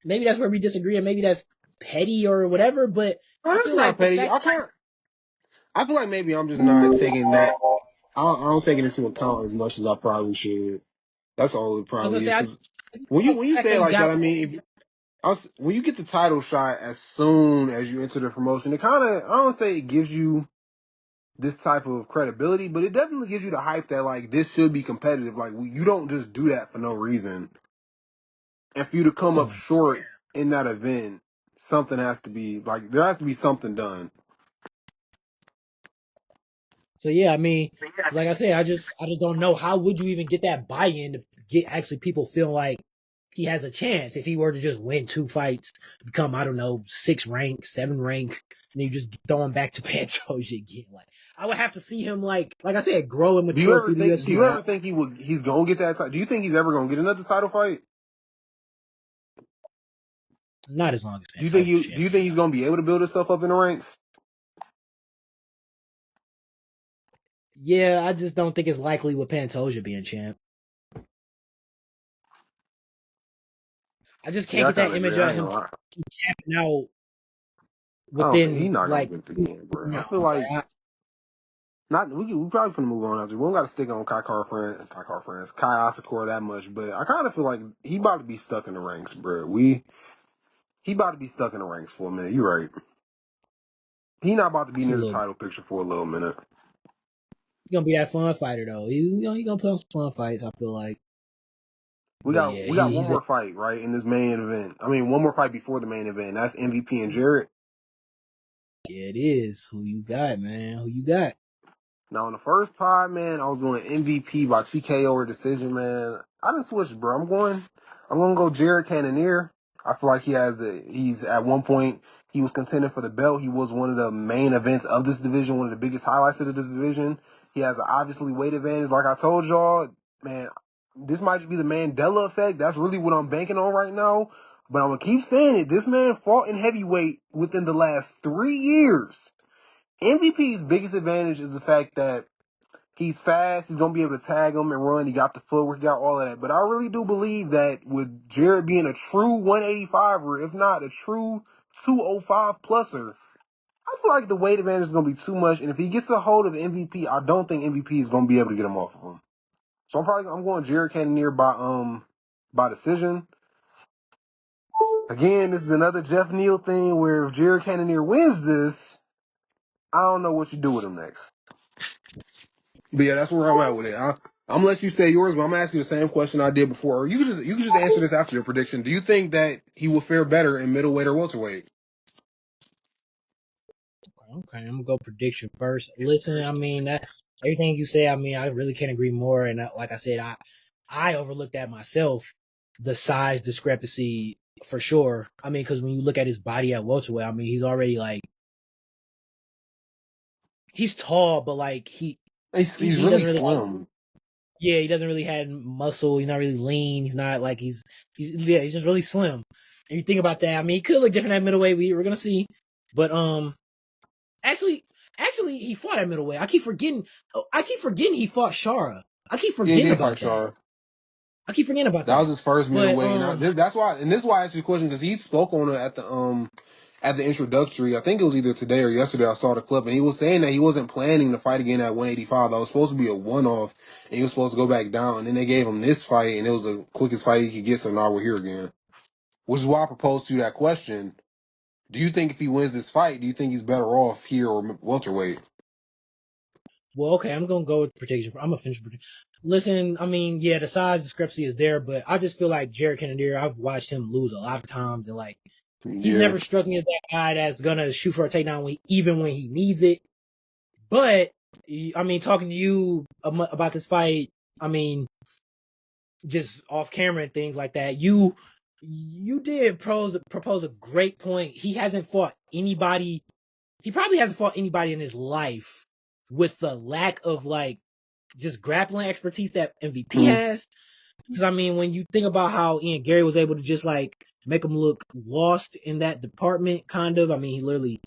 where we disagree, and maybe that's petty or whatever. But No, I that's feel not like the petty. fact, I feel like maybe I'm just not taking that. I don't take it into account as much as I probably should. That's all it I was gonna probably say, is. I Because just like when the you fact say that it he like got that, I mean, when you get the title shot as soon as you enter the promotion, it kind of I don't say it gives you this type of credibility, but it definitely gives you the hype that like this should be competitive. Like you don't just do that for no reason. And for you to come up short in that event, something has to be like there has to be something done. So yeah, I mean, so like I said, I just don't know how would you even get that buy-in to get actually people feeling like he has a chance if he were to just win two fights, become I don't know 6 rank, 7 rank, and you just throw him back to Pantoja again. Like I would have to see him like I said, grow and mature through the Do UFC. you Like ever think he's gonna get that title? Do you think he's ever gonna get another title fight? not as long as Pantoja's Do you champion. think he's gonna be able to build himself up in the ranks? Yeah, I just don't think it's likely with Pantoja being champ. I just can't Yeah, I get that kinda agree. image I of ain't him gonna lie. tapping out I don't think he's within not gonna like get it again, bro. I no, feel like not we probably finna move on after. We don't gotta stick on Kai friends, Kai Asakura that much, but I kinda feel like he about to be stuck in the ranks, bro. He about to be stuck in the ranks for a minute. You're right. He not about to be it's a near the little. title picture for a little minute. He's gonna be that fun fighter though. He gonna put on some fun fights. I feel like, but yeah, We got one he's a more fight, right, in this main event. I mean, one more fight before the main event. That's MVP and Jarrett. yeah. It is who you got, man. Who you got? Now in the first pod, man, I was going MVP by TKO or decision, man. I done switched, bro. I'm gonna go Jared Cannonier. I feel like he's at one point he was contending for the belt. He was one of the main events of this division, one of the biggest highlights of this division. He has an obviously weight advantage. Like I told y'all, man, this might just be the Mandela effect. That's really what I'm banking on right now. But I'm gonna keep saying it. This man fought in heavyweight within the last 3 years. MVP's biggest advantage is the fact that he's fast. He's going to be able to tag him and run. He got the footwork, he got all of that. But I really do believe that with Jared being a true 185er, if not a true 205 pluser, I feel like the weight advantage is going to be too much. And if he gets a hold of the MVP, I don't think MVP is going to be able to get him off of him. So I'm going Jared Cannonier by decision. Again, this is another Jeff Neal thing where if Jared Cannonier wins this, I don't know what you do with him next. But yeah, that's where I'm at with it. I'm gonna let you say yours, but I'm gonna ask you the same question I did before. Or you can just answer this after your prediction. Do you think that he will fare better in middleweight or welterweight? Okay, I'm gonna go prediction first. Listen, I mean that everything you say. I mean, I really can't agree more. And like I said, I overlooked that myself. The size discrepancy for sure. I mean, because when you look at his body at welterweight, I mean, he's already like he's tall, but like He's he really doesn't really have, slim. yeah, he doesn't really have muscle. He's not really lean. He's not like he's just really slim. And you think about that, I mean, he could look different at middleweight. We're gonna see, but actually, Actually, he fought at middleweight. I keep forgetting. I keep forgetting he fought Shara. I keep Yeah, he forgetting did fight about that. Char. I keep forgetting about That was that. his first But middleweight, and that's why. And this is why I asked you the question because he spoke on it at the introductory. I think it was either today or yesterday. I saw the clip, and he was saying that he wasn't planning to fight again at 185. That was supposed to be a one-off, and he was supposed to go back down. And then they gave him this fight, and it was the quickest fight he could get. So now we're here again, which is why I proposed to you that question. Do you think if he wins this fight, do you think he's better off here or welterweight? well, okay, I'm gonna go with prediction. I'm gonna finish prediction. Listen, I mean, yeah, the size discrepancy is there, but I just feel like Jared Cannonier. I've watched him lose a lot of times, and like he's Yeah. never struck me as that guy that's gonna shoot for a takedown even when he needs it. But I mean, talking to you about this fight, I mean, just off camera and things like that, you did propose a great point. He hasn't fought anybody. He probably hasn't fought anybody in his life with the lack of like just grappling expertise that MVP Mm, has. Because I mean, when you think about how Ian Gary was able to just like make him look lost in that department, kind of. I mean, he literally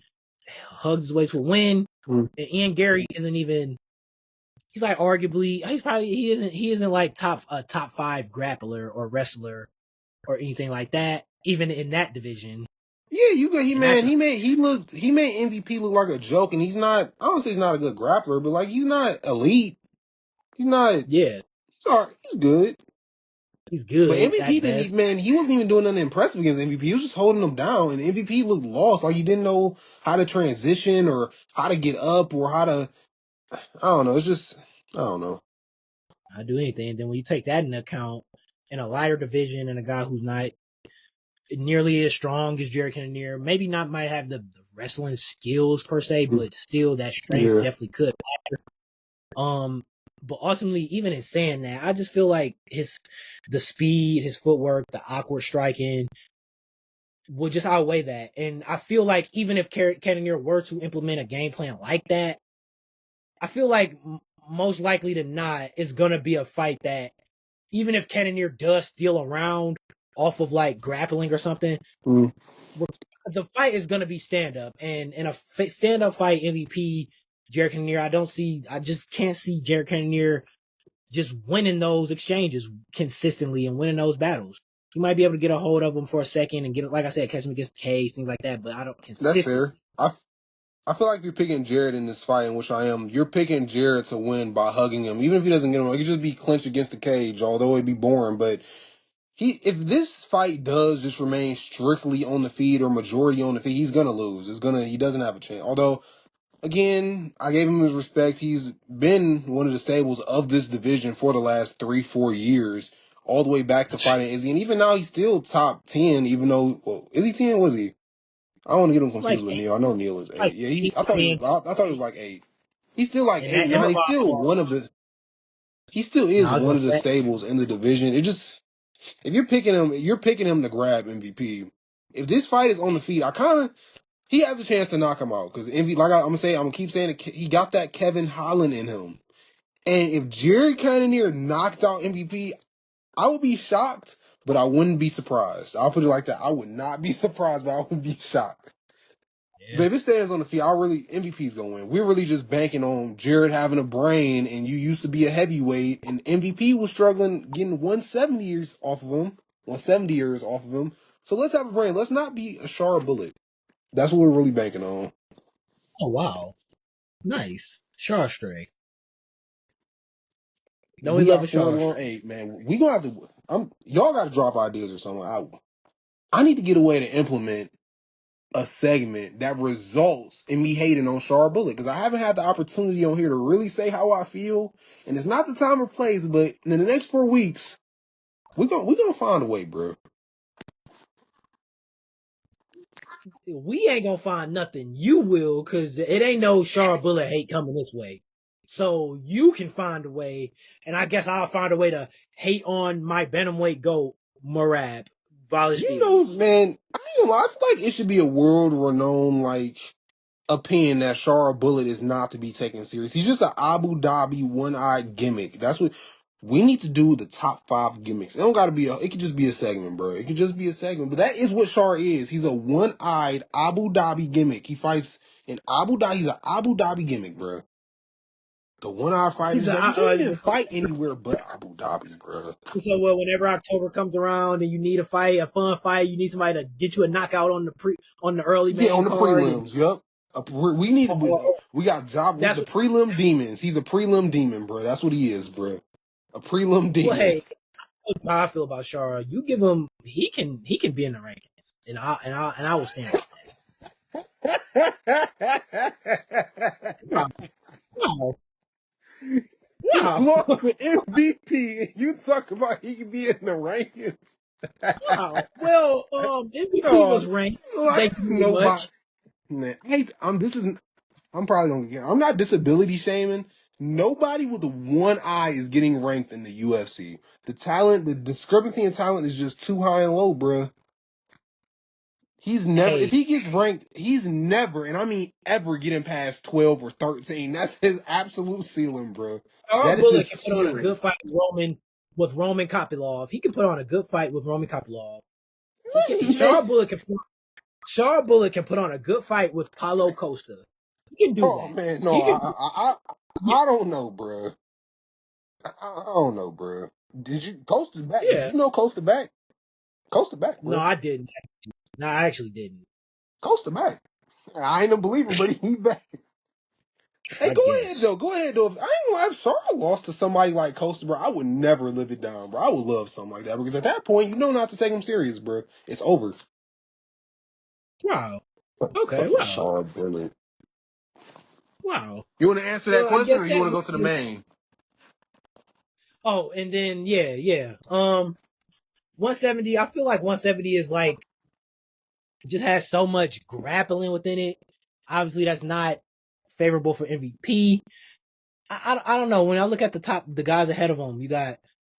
hugged his way to a win. mm. And Ian Gary isn't even. He's like arguably. He isn't like top five grappler or wrestler or anything like that. Even in that division, Yeah, you got he and that's man. He made MVP look like a joke, and he's not. I don't say he's not a good grappler, but like he's not elite. He's not. yeah, He's all right. He's good. he's But good MVP at didn't even, best. man, he wasn't even doing nothing impressive against MVP. He was just holding him down, and MVP looked lost. Like he didn't know how to transition or how to get up or how to. I don't know. It's just I don't know. I do anything. And then when you take that into account in a lighter division and a guy who's not nearly as strong as Jared Cannonier, maybe not might have the wrestling skills per se, but still that strength Yeah. definitely could. Um, but ultimately, even in saying that, I just feel like the speed, his footwork, the awkward striking will just outweigh that. And I feel like even if Cannonier were to implement a game plan like that, I feel like most likely than not, it's gonna be a fight that even if Cannonier does steal around off of like grappling or something, Mm. the fight is gonna be stand up. And in a stand up fight, MVP Jared Cannonier, I just can't see Jared Cannonier just winning those exchanges consistently and winning those battles. You might be able to get a hold of him for a second and get, like I said, catch him against the cage, things like that. But I don't That's fair. consistently. I feel like if you're picking Jared in this fight, in which I am, you're picking Jared to win by hugging him. Even if he doesn't get him, it could just be clinched against the cage, although it'd be boring. But if this fight does just remain strictly on the feet or majority on the feet, he's gonna lose. He doesn't have a chance. Although, again, I gave him his respect. He's been one of the stables of this division for the last 3-4 years, all the way back to fighting Izzy. And even now, he's still top 10, even though, well, is he 10? Was he? I don't want to get him It's like confused with Neil. I know Neil is like 8. Yeah, eight, I mean, I thought he was like 8. He's still like and 8, that man. He still no, is I was one gonna of the say, stables in the division. It just, if you're picking him to grab MVP. If this fight is on the feet, he has a chance to knock him out because MVP, I'm gonna keep saying it, he got that Kevin Holland in him. And if Jared Cannonier knocked out MVP, I would be shocked, but I wouldn't be surprised. I'll put it like that. I would not be surprised, but I would be shocked. yeah. But if it stands on the field, MVP's gonna win. We're really just banking on Jared having a brain, and you used to be a heavyweight, and MVP was struggling getting 170 years off of him, 170 years off of him. So let's have a brain. Let's not be a sharp bullet. That's what we're really banking on. Oh wow, nice Char Stray. Don't we We love got a four Char long Stray? eight, man. We gonna have to. Y'all got to drop ideas or something. I need to get a way to implement a segment that results in me hating on Char Bullet because I haven't had the opportunity on here to really say how I feel, and it's not the time or place. But in the next 4 weeks, we gonna find a way, bro. We ain't gonna find nothing. You will, cause it ain't no Char Bullet hate coming this way. So you can find a way, and I guess I'll find a way to hate on my bantamweight goat Marab You know, Valishvili. man, I feel like it should be a world renowned opinion that Shara Bullet is not to be taken serious. He's just an Abu Dhabi one-eyed gimmick. That's what we need to do. The top 5 gimmicks. It don't got to be. It could just be a segment, bro. It could just be a segment. But that is what Shar is. He's a one-eyed Abu Dhabi gimmick. He fights In Abu Dhabi, he's an Abu Dhabi gimmick, bro. The 1 hour He's fighters a that he can't even fight anywhere but Abu Dhabi, bro. so well, whenever October comes around and you need a fight, a fun fight, you need somebody to get you a knockout on the early Yeah, main on the card, and prelims. Yup. We got job with that's the prelim demons. He's a prelim demon, bro. That's what he is, bro. A prelim well, demon. hey, that's how I feel about Shara. You give him, he can be in the rankings, and I will stand by that. Wow, He wow, lost the MVP, and you talk about he can be in the rankings. wow. Well, MVP No, was ranked. like Thank you very nobody. much. Man, I'm probably gonna get. I'm not disability shaming. Nobody with the one eye is getting ranked in the UFC. The discrepancy in talent is just too high and low, bruh. He's never, if Hey, he gets ranked, he's never, and I mean ever, getting past 12 or 13. That's his absolute ceiling, bro. Shara That is Bullock his can put on a ceiling. good fight with Roman Kopylov. He can put on a good fight with Roman Kopylov. He can. Man, Shara Bullock can put on a good fight with Paulo Costa. He can do oh that. man, no, He can. Yeah, I don't know, bro. I don't know, bro. Did you Costa back? Did yeah. you know Costa back? Costa back, No, bro. I didn't. No, I actually didn't. Costa back. I ain't a believer, but he back. Hey, I go ahead guess. though. Go ahead though. If I ain't gonna have Sarah lost to somebody like Costa, bro, I would never live it down, bro. I would love something like that because at that point, you know not to take him serious, bro. It's over. Wow. Okay. Fucking Wow. Sean Bennett. Wow. You want to answer that Well, I question, guess or you that. want to go to the main? Oh, and then yeah. 170. I feel like 170 is like just has so much grappling within it. Obviously, that's not favorable for MVP. I don't know. When I look at the guys ahead of him, you got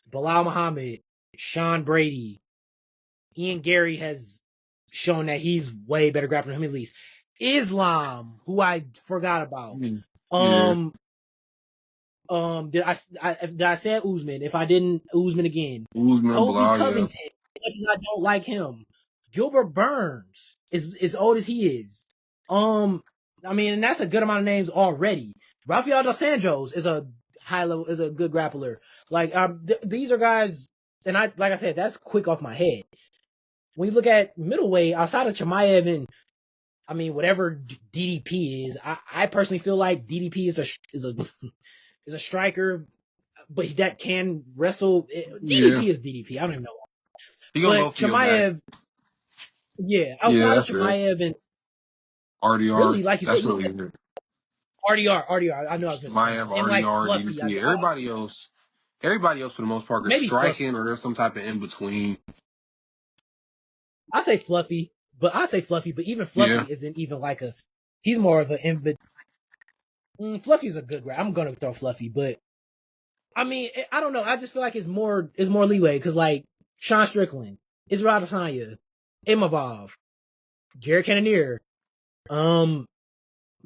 Bilal Muhammad, Sean Brady, Ian Gary has shown that he's way better grappler than him at least. Islam, who I forgot about. Yeah, Um, did I say Usman? If I didn't, Usman again. Usman, Colby Bilal, yeah. Covington. As much as I don't like him, Gilbert Burns is as old as he is. I mean, and that's a good amount of names already. Rafael dos Anjos is a is a good grappler. Like, these are guys, and like I said, that's quick off my head. When you look at middleweight, outside of Chimaev and I mean whatever DDP is, I personally feel like DDP is a striker, but that can wrestle. Yeah, DDP is DDP. I don't even know. he gonna go But for your back. Chimaev, yeah, Yeah, outside of that's it. Chimaev and RDR, really, like you said, that's really it. RDR. I know I was missing Miami, someone. And like RDR, Fluffy, DDP. Everybody else for the most part is maybe Fluffy. striking or there's some type of in between. I say Fluffy, but even Fluffy Yeah, isn't even like he's more of a, but Fluffy's a good guy. I'm going to throw Fluffy, but I mean, I don't know. I just feel like it's more leeway because like Sean Strickland, Israel Adesanya, Imavov, Jared Cannonier, um,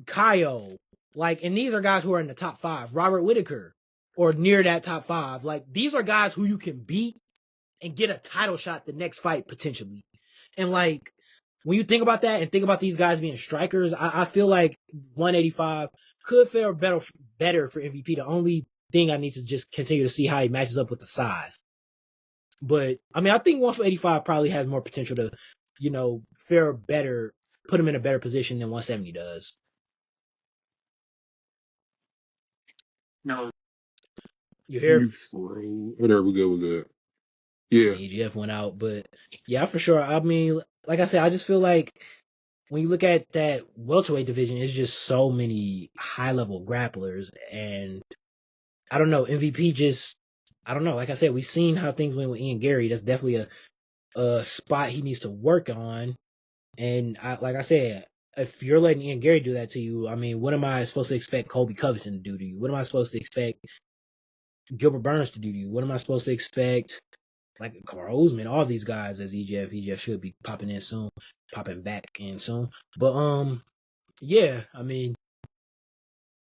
Kyle, like, and these are guys who are in the top five. Robert Whitaker, or near that top five. Like, these are guys who you can beat and get a title shot the next fight potentially. And like, when you think about that and think about these guys being strikers, I feel like 185 could fare better for MVP. The only thing I need to just continue to see how he matches up with the size. But I mean, I think 185 probably has more potential to, fare better, put him in a better position than 170 does. no, You hear? whatever we go with that. Yeah, EGF went out, but yeah, for sure. I mean, like I said, I just feel like when you look at that welterweight division, it's just so many high level grapplers, and I don't know. MVP just, I don't know. Like I said, we've seen how things went with Ian Gary. That's definitely a spot he needs to work on. And like I said, if you're letting Ian Gary do that to you, I mean, what am I supposed to expect Colby Covington to do to you? What am I supposed to expect Gilbert Burns to do to you? What am I supposed to expect like Carl Usman, all these guys as EGF? EGF should be popping back in soon. But yeah, I mean,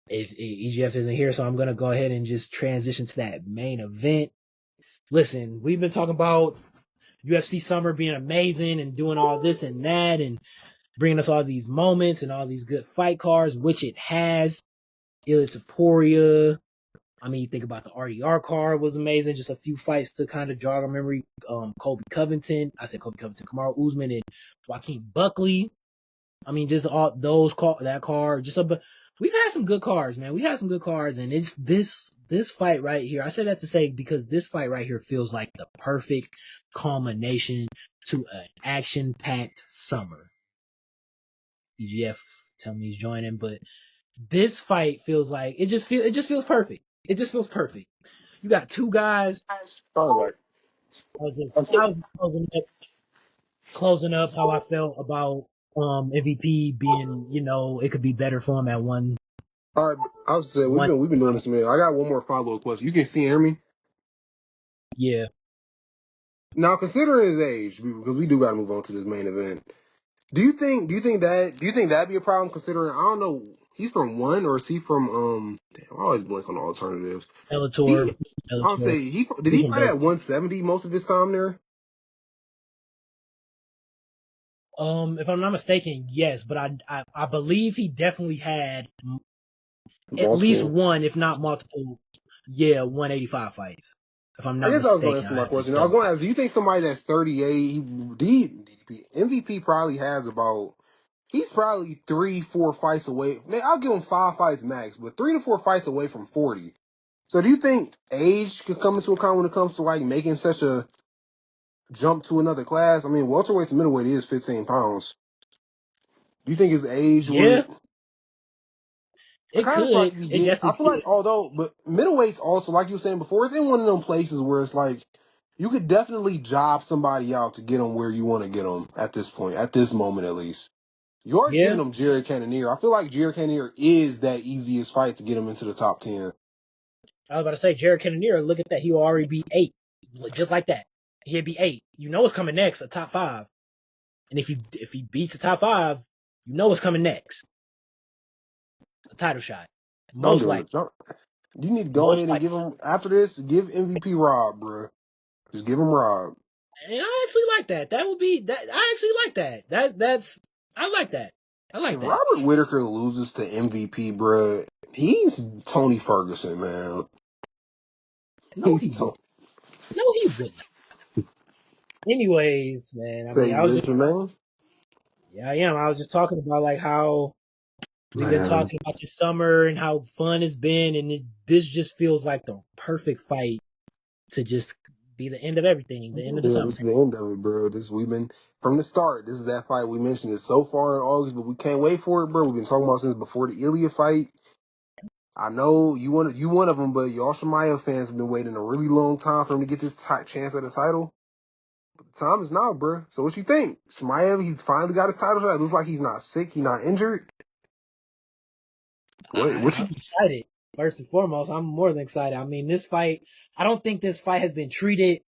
if EGF isn't here, so I'm gonna go ahead and just transition to that main event. Listen, we've been talking about UFC summer being amazing and doing all this and that, bringing us all these moments and all these good fight cards, which it has. Ilya, I mean, you think about the RDR card was amazing. Just a few fights to kind of jog our memory. Colby Covington. I said Colby Covington, Kamaru Usman, and Joaquin Buckley. I mean, just all those that card. We've had some good cards, man. We had some good cards, and it's this fight right here. I say that to say because this fight right here feels like the perfect culmination to an action-packed summer. EGF tell me he's joining, but this fight feels like it just feels perfect. It just feels perfect. You got two guys. All right. I was closing up how I felt about MVP being, it could be better for him at All right. I was saying one. we've been doing this a minute. I got one more follow up question. You can see and hear me Yeah, now. Considering his age, because we do got to move on to this main event. Do you think that'd be a problem? Considering I don't know, he's from one or is he from Damn, I always blank on the alternatives. Bellator, He, I'll Bellator. say did He's he from fight at Bellator. 170 most of his time there? If I'm not mistaken, yes, but I believe he definitely had at least Multiple. one, if not multiple. Yeah, 185 fights. If I'm I not guess I was going to mistaken, answer I my have to question. I was double. going to ask, do you think somebody that's 38, MVP probably has about, he's probably 3-4 fights away. Man, I'll give him 5 fights max, but 3 to 4 fights away from 40. So do you think age could come into account when it comes to like making such a jump to another class? I mean, welterweight to middleweight is 15 pounds. Do you think his age Yeah, would? I it kind of feel like could. if he It did, I definitely feel could. like but middleweight's also like you were saying before, it's in one of them places where it's like you could definitely job somebody out to get them where you want to get them at this point, at this moment at least. You already giving Yeah, them Jared Cannonier. I feel like Jared Cannonier is that easiest fight to get him into the top 10. I was about to say Jared Cannonier. Look at that. He will already be 8, just like that. He'd be 8. You know what's coming next? A top 5. And if he beats the top 5, you know what's coming next? A title shot. Don't Most give him the likely. jump. You need to go Most ahead and likely. give him after this. Give MVP Rob, bro. Just give him Rob. And I actually like that. That would be that. I actually like that. I like that. I If like that. Robert Whitaker loses to MVP, bro, he's Tony Ferguson, man. No, He's he Tony. would. No, he wouldn't. Anyways, man. I Say mean, you mentioned man. yeah, I am. I was just talking about like how we've been Man, talking about this summer and how fun it's been, and this just feels like the perfect fight to just be the end of everything, the end of the yeah, summer. this is the end of it, bro. This we've been from the start. This is that fight we mentioned it so far in August, but we can't wait for it, bro. We've been talking about since before the Ilya fight. I know you one of them, but y'all Chimaev fans have been waiting a really long time for him to get this chance at a title. But the time is now, bro. So what you think? Chimaev, he's finally got his title shot. It looks like he's not sick, he's not injured. What I'm you excited. First and foremost, I'm more than excited. I mean, this fight. I don't think this fight has been treated.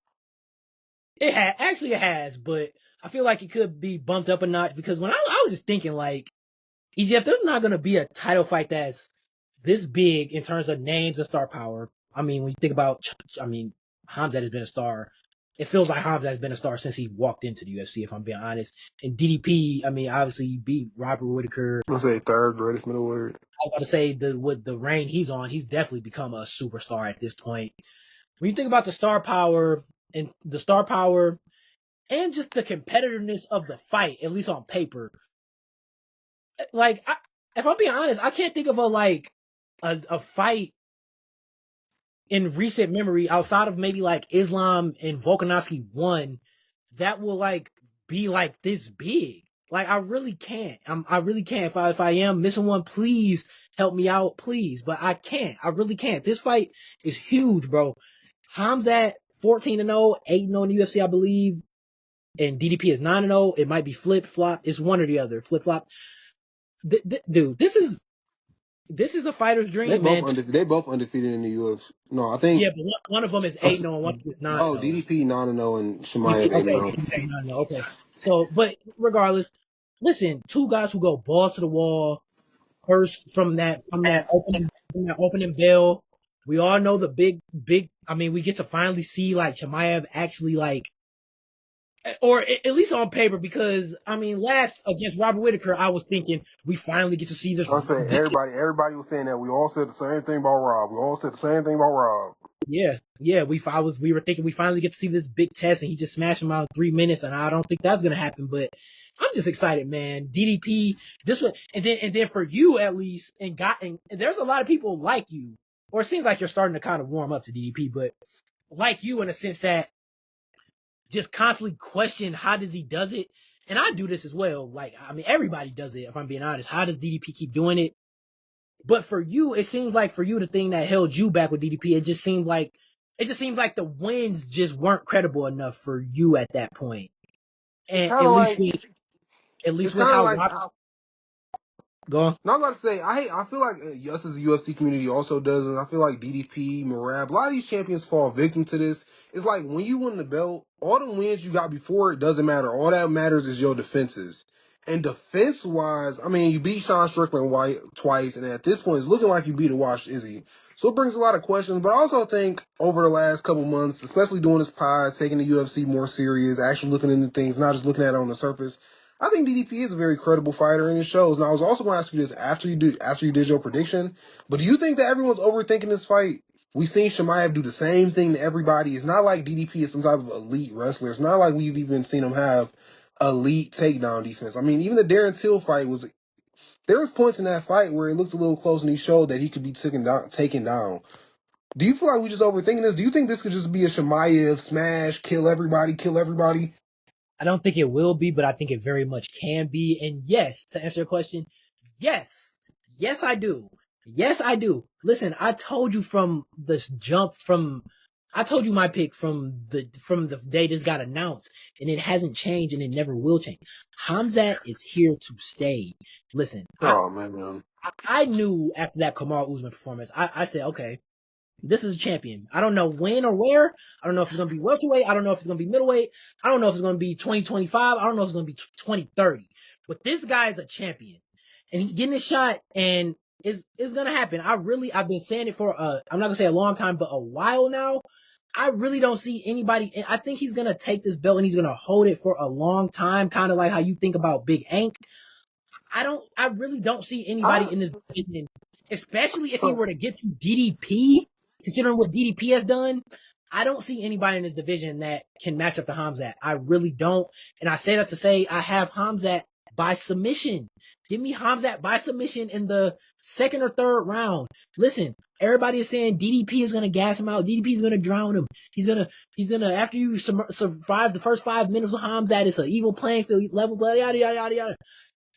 It has, but I feel like it could be bumped up a notch because when I was just thinking like, EGF, there's not gonna be a title fight that's this big in terms of names and star power. I mean, when you think about, I mean, Hamzat has been a star. It feels like Hamzat has been a star since he walked into the UFC, if I'm being honest. And DDP, I mean, obviously he beat Robert Whitaker. gonna say third greatest middleweight? I was about to say with the reign he's on, he's definitely become a superstar at this point. When you think about the star power and just the competitiveness of the fight, at least on paper, like if I'm being honest, I can't think of a fight in recent memory outside of maybe like Islam and Volkanovski one that will like be like this big. Like I really can't. I really can't. If I am missing one, please help me out, please. But I can't. I really can't. This fight is huge, bro. Hamzat 14-0, 8-0 in the UFC, I believe, and DDP is 9-0. It might be flip flop. It's one or the other. Flip flop. Dude, this is a fighter's dream, man. They both undefeated in the UFC. No, I Yeah, think but one of them is 8-0 and one of them is 9 oh, 0. DDP 9-0 and DP, Chimaev okay, 8-0. DP 9-0. Okay. So, but regardless, listen, two guys who go balls to the wall first from that opening bell. We all know the big. I mean, we get to finally see like Chimaev actually like or at least on paper, because I mean, last against Robert Whitaker, I was thinking we finally get to see this. I say everybody was saying that. We all said the same thing about Rob. We all said the same thing about Rob. Yeah. We were thinking we finally get to see this big test, and he just smashed him out in 3 minutes, and I don't think that's gonna happen. But I'm just excited, man. DDP, this one, and then for you at least, and there's a lot of people like you, or it seems like you're starting to kind of warm up to DDP, but like you in a sense that just constantly question how does he does it. And I do this as well. Like, I mean, everybody does it, if I'm being honest. How does DDP keep doing it? But for you, it seems like for you, the thing that held you back with DDP, it just seems like the wins just weren't credible enough for you at that point. It's And kind of like at it's least with kind of how like Rob go on. Not about to say I feel like us as a UFC community also does, and I feel like DDP, Marab, a lot of these champions fall victim to this. It's like when you win the belt, all the wins you got before it doesn't matter. All that matters is your defenses. And defense wise, I mean, you beat Sean Strickland twice, and at this point, it's looking like you beat a washed Izzy. So it brings a lot of questions. But I also think over the last couple months, especially doing this pod, taking the UFC more serious, actually looking into things, not just looking at it on the surface. I think DDP is a very credible fighter, and it shows. Now, I was also going to ask you this after you did your prediction, but do you think that everyone's overthinking this fight? We've seen Chimaev do the same thing to everybody. It's not like DDP is some type of elite wrestler. It's not like we've even seen him have elite takedown defense. I mean, even the Darren Till fight there was points in that fight where it looked a little close, and he showed that he could be taken down. Do you feel like we just overthinking this? Do you think this could just be a Chimaev smash, kill everybody, kill everybody? I don't think it will be, but I think it very much can be. And yes, to answer your question, yes. Yes, I do. Yes, I do. Listen, I told you from this jump from I told you my pick from the day this got announced, and it hasn't changed and it never will change. Hamzat is here to stay. Listen, Oh man. I knew after that Kamaru Usman performance, I said, okay, this is a champion. I don't know when or where. I don't know if it's going to be welterweight. I don't know if it's going to be middleweight. I don't know if it's going to be 2025. I don't know if it's going to be 2030. But this guy is a champion, and he's getting his shot, and it's going to happen. I've been saying it for I'm not going to say a long time, but a while now. I really don't see anybody. I think he's going to take this belt and he's going to hold it for a long time, kind of like how you think about Big Ank. I really don't see anybody I in this division, especially if he were to get to DDP, considering what DDP has done. I don't see anybody in this division that can match up to Hamzat. I really don't. And I say that to say I have Hamzat by submission. Give me Hamzat by submission in the second or third round. Listen, everybody is saying DDP is going to gas him out. DDP is going to drown him. He's going to, after you survive the first 5 minutes of Hamzat, it's an evil playing field, level, blah, yada, yada, yada, yada.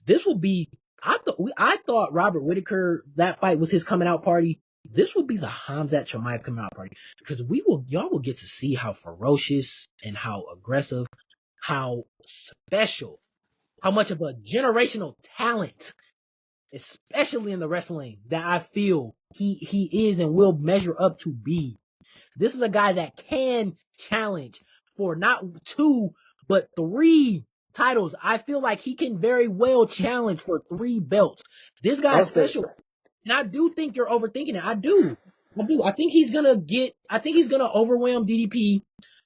This will be. I thought Robert Whitaker, that fight was his coming out party. This will be the Hamzat Chimaev coming out party, because y'all will get to see how ferocious and how aggressive, how special, how much of a generational talent, especially in the wrestling, that I feel he is and will measure up to be. This is a guy that can challenge for not 2, but 3 titles. I feel like he can very well challenge for 3 belts. This guy's I think special. And I do think you're overthinking it. I do. I think he's gonna overwhelm DDP.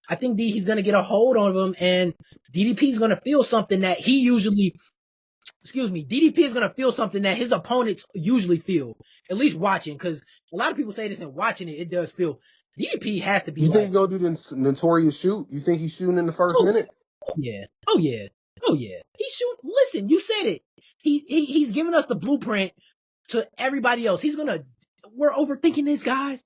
I think he's gonna get a hold on him, and DDP is gonna feel something that he usually DDP is gonna feel something that his opponents usually feel, at least watching, because a lot of people say this and watching it does feel. DDP has to be you think like, he's gonna do the notorious shoot? You think he's shooting in the first oh minute? yeah, oh yeah, oh yeah. He shoot. Listen, you said it. He's giving us the blueprint to everybody else. We're overthinking this, guys.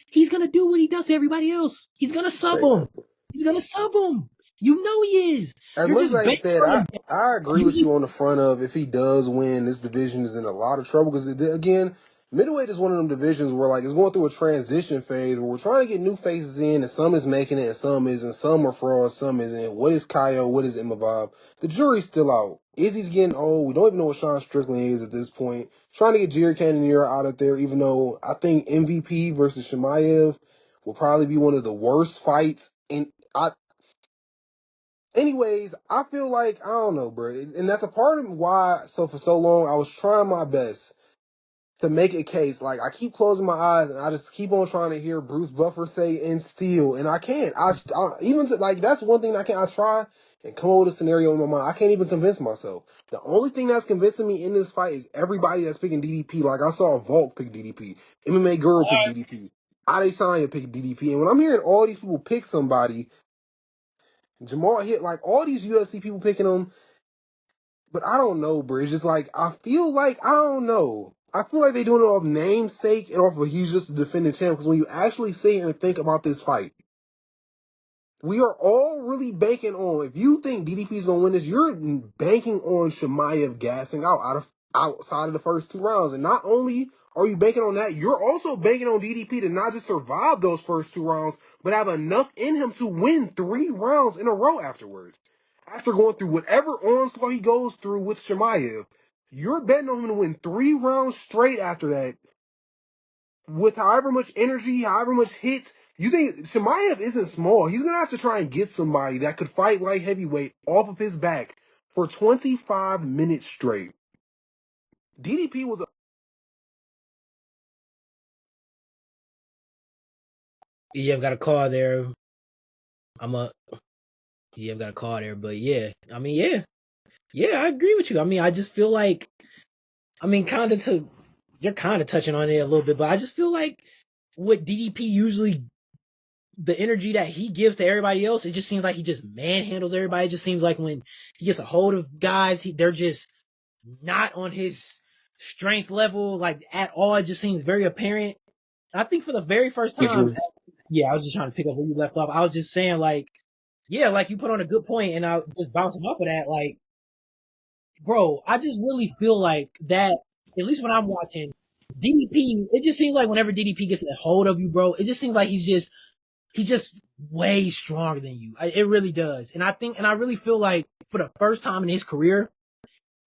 He's gonna do what he does to everybody else. He's gonna sub Say them. He's gonna sub them. You know he is. as You're much as just I banking said, on him. I agree You with just you on the front of if he does win, this division is in a lot of trouble because again, middleweight is one of them divisions where like it's going through a transition phase where we're trying to get new faces in, and some is making it and some isn't. Some are frauds, some isn't. What is Kyle? What is Imavov? The jury's still out. Izzy's getting old. We don't even know what Sean Strickland is at this point. Trying to get Jerry Cannonier out of there, even though I think MVP versus Chimaev will probably be one of the worst fights in. Anyways, I feel like I don't know, bro, and that's a part of why. So for so long, I was trying my best to make a case. Like, I keep closing my eyes and I just keep on trying to hear Bruce Buffer say and steal, and I can't. Even like that's one thing I can't. I try and come up with a scenario in my mind. I can't even convince myself. The only thing that's convincing me in this fight is everybody that's picking DDP. Like I saw Volk pick DDP, MMA Guru pick DDP, Adesanya pick DDP, and when I'm hearing all these people pick somebody, Jamal hit like all these UFC people picking them. But I don't know, bro. It's just like I feel like I don't know. I feel like they're doing it off namesake and off of he's just a defending champ. Because when you actually sit here and think about this fight, we are all really banking on. If you think DDP is gonna win this, you're banking on Chimaev gassing outside of the first 2 rounds. And not only are you banking on that, you're also banking on DDP to not just survive those first 2 rounds, but have enough in him to win 3 rounds in a row afterwards. After going through whatever onslaught he goes through with Chimaev, you're betting on him to win 3 rounds straight after that with however much energy, however much hits. You think Chimaev isn't small. He's going to have to try and get somebody that could fight light heavyweight off of his back for 25 minutes straight. DDP was a... Yeah, I've got a call there. Yeah, I've got a call there, but yeah. I mean, yeah. Yeah, I agree with you. I mean, I just feel like, you're kind of touching on it a little bit, but I just feel like what DDP usually, the energy that he gives to everybody else, it just seems like he just manhandles everybody. It just seems like when he gets a hold of guys, they're just not on his strength level, like at all. It just seems very apparent. I think for the very first time, yeah, I was just trying to pick up where you left off. I was just saying, like, yeah, like you put on a good point, and I was just bouncing off of that, like, bro, I just really feel like that, at least when I'm watching DDP, it just seems like whenever DDP gets a hold of you, bro, it just seems like he's just way stronger than you. It really does. And I really feel like for the first time in his career,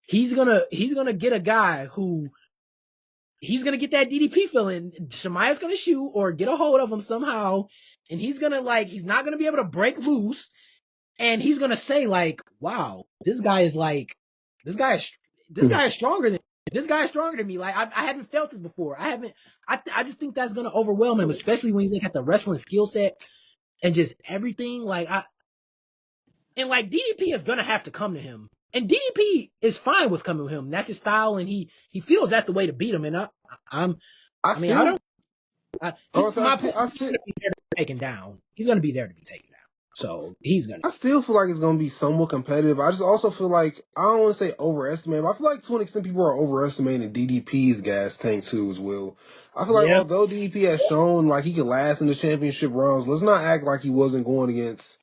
he's gonna get a guy who he's gonna get that DDP feeling. Shemaya's gonna shoot or get a hold of him somehow, and he's not gonna be able to break loose, and he's gonna say like, "Wow, this guy is stronger than this guy is stronger than me." Like I haven't felt this before. I just think that's gonna overwhelm him, especially when you look at the wrestling skill set and just everything. Like DDP is gonna have to come to him, and DDP is fine with coming to him. That's his style, and he feels that's the way to beat him. And he's my point. He's gonna be there to be taken down. He's gonna be there to be taken down. So he's gonna. I still feel like it's going to be somewhat competitive. I just also feel like, I don't want to say overestimate, but I feel like to an extent people are overestimating DDP's gas tank too as well. I feel like although DDP has shown like he can last in the championship rounds, let's not act like he wasn't going against...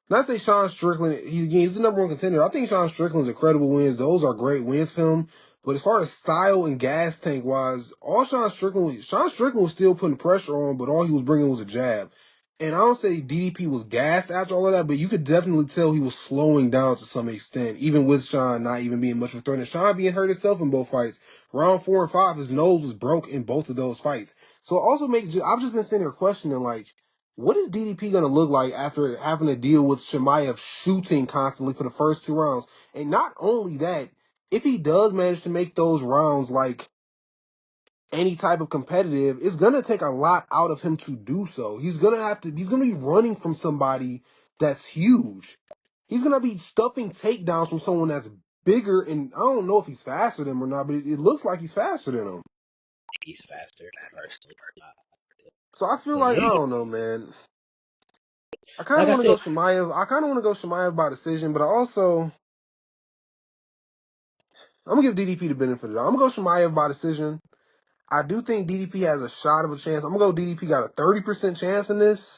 Not say Sean Strickland, he's the number one contender. I think Sean Strickland's incredible wins. Those are great wins for him. But as far as style and gas tank wise, all Sean Strickland was still putting pressure on, but all he was bringing was a jab. And I don't say DDP was gassed after all of that, but you could definitely tell he was slowing down to some extent, even with Sean not even being much of a threat. And Sean being hurt himself in both fights. Round 4 and 5, his nose was broke in both of those fights. So it also makes, I've just been sitting here questioning, like, what is DDP going to look like after having to deal with Chimaev shooting constantly for the first 2 rounds? And not only that, if he does manage to make those rounds like any type of competitive, it's going to take a lot out of him to do so. He's going to be running from somebody that's huge. He's going to be stuffing takedowns from someone that's bigger, and I don't know if he's faster than him or not, but it looks like he's faster than him. He's faster, personally. So I feel like, I don't know, man. I kind of Like want to go Chimaev by decision, but I also... I'm going to give DDP the benefit of the doubt. I'm going to go Chimaev by decision. I do think DDP has a shot of a chance. I'm going to go DDP got a 30% chance in this.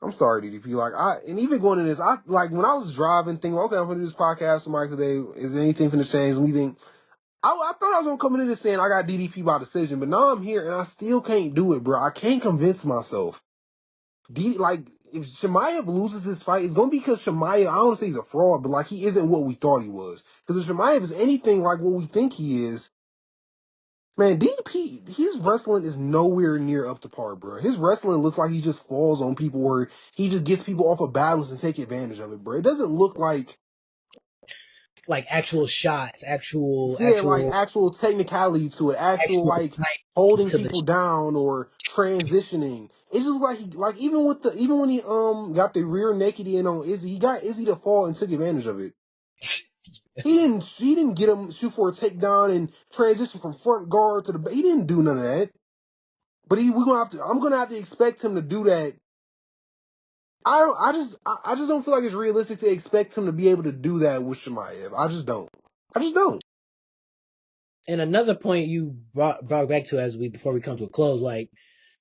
I'm sorry, DDP. And even going in this, when I was driving, thinking, okay, I'm going to do this podcast with Mike today. Is anything going to change? And we think, I thought I was going to come into this saying I got DDP by decision, but now I'm here and I still can't do it, bro. I can't convince myself. If Chimaev loses this fight, it's going to be because Chimaev, I don't want to say he's a fraud, but he isn't what we thought he was. Because if Chimaev is anything like what we think he is, man, DDP, his wrestling is nowhere near up to par, bro. His wrestling looks like he just falls on people or he just gets people off of balance and take advantage of it, bro. It doesn't look like... like actual shots, Yeah, like actual technicality to it, actual actual like height holding to the. people down or transitioning. It's just like like even when he got the rear naked in on Izzy, he got Izzy to fall and took advantage of it. He didn't get him shoot for a takedown and transition from front guard to the. He didn't do none of that. But we're gonna have to. I'm gonna have to expect him to do that. I don't. I just don't feel like it's realistic to expect him to be able to do that with Chimaev. I just don't. I just don't. And another point you brought back to as we before we come to a close, like,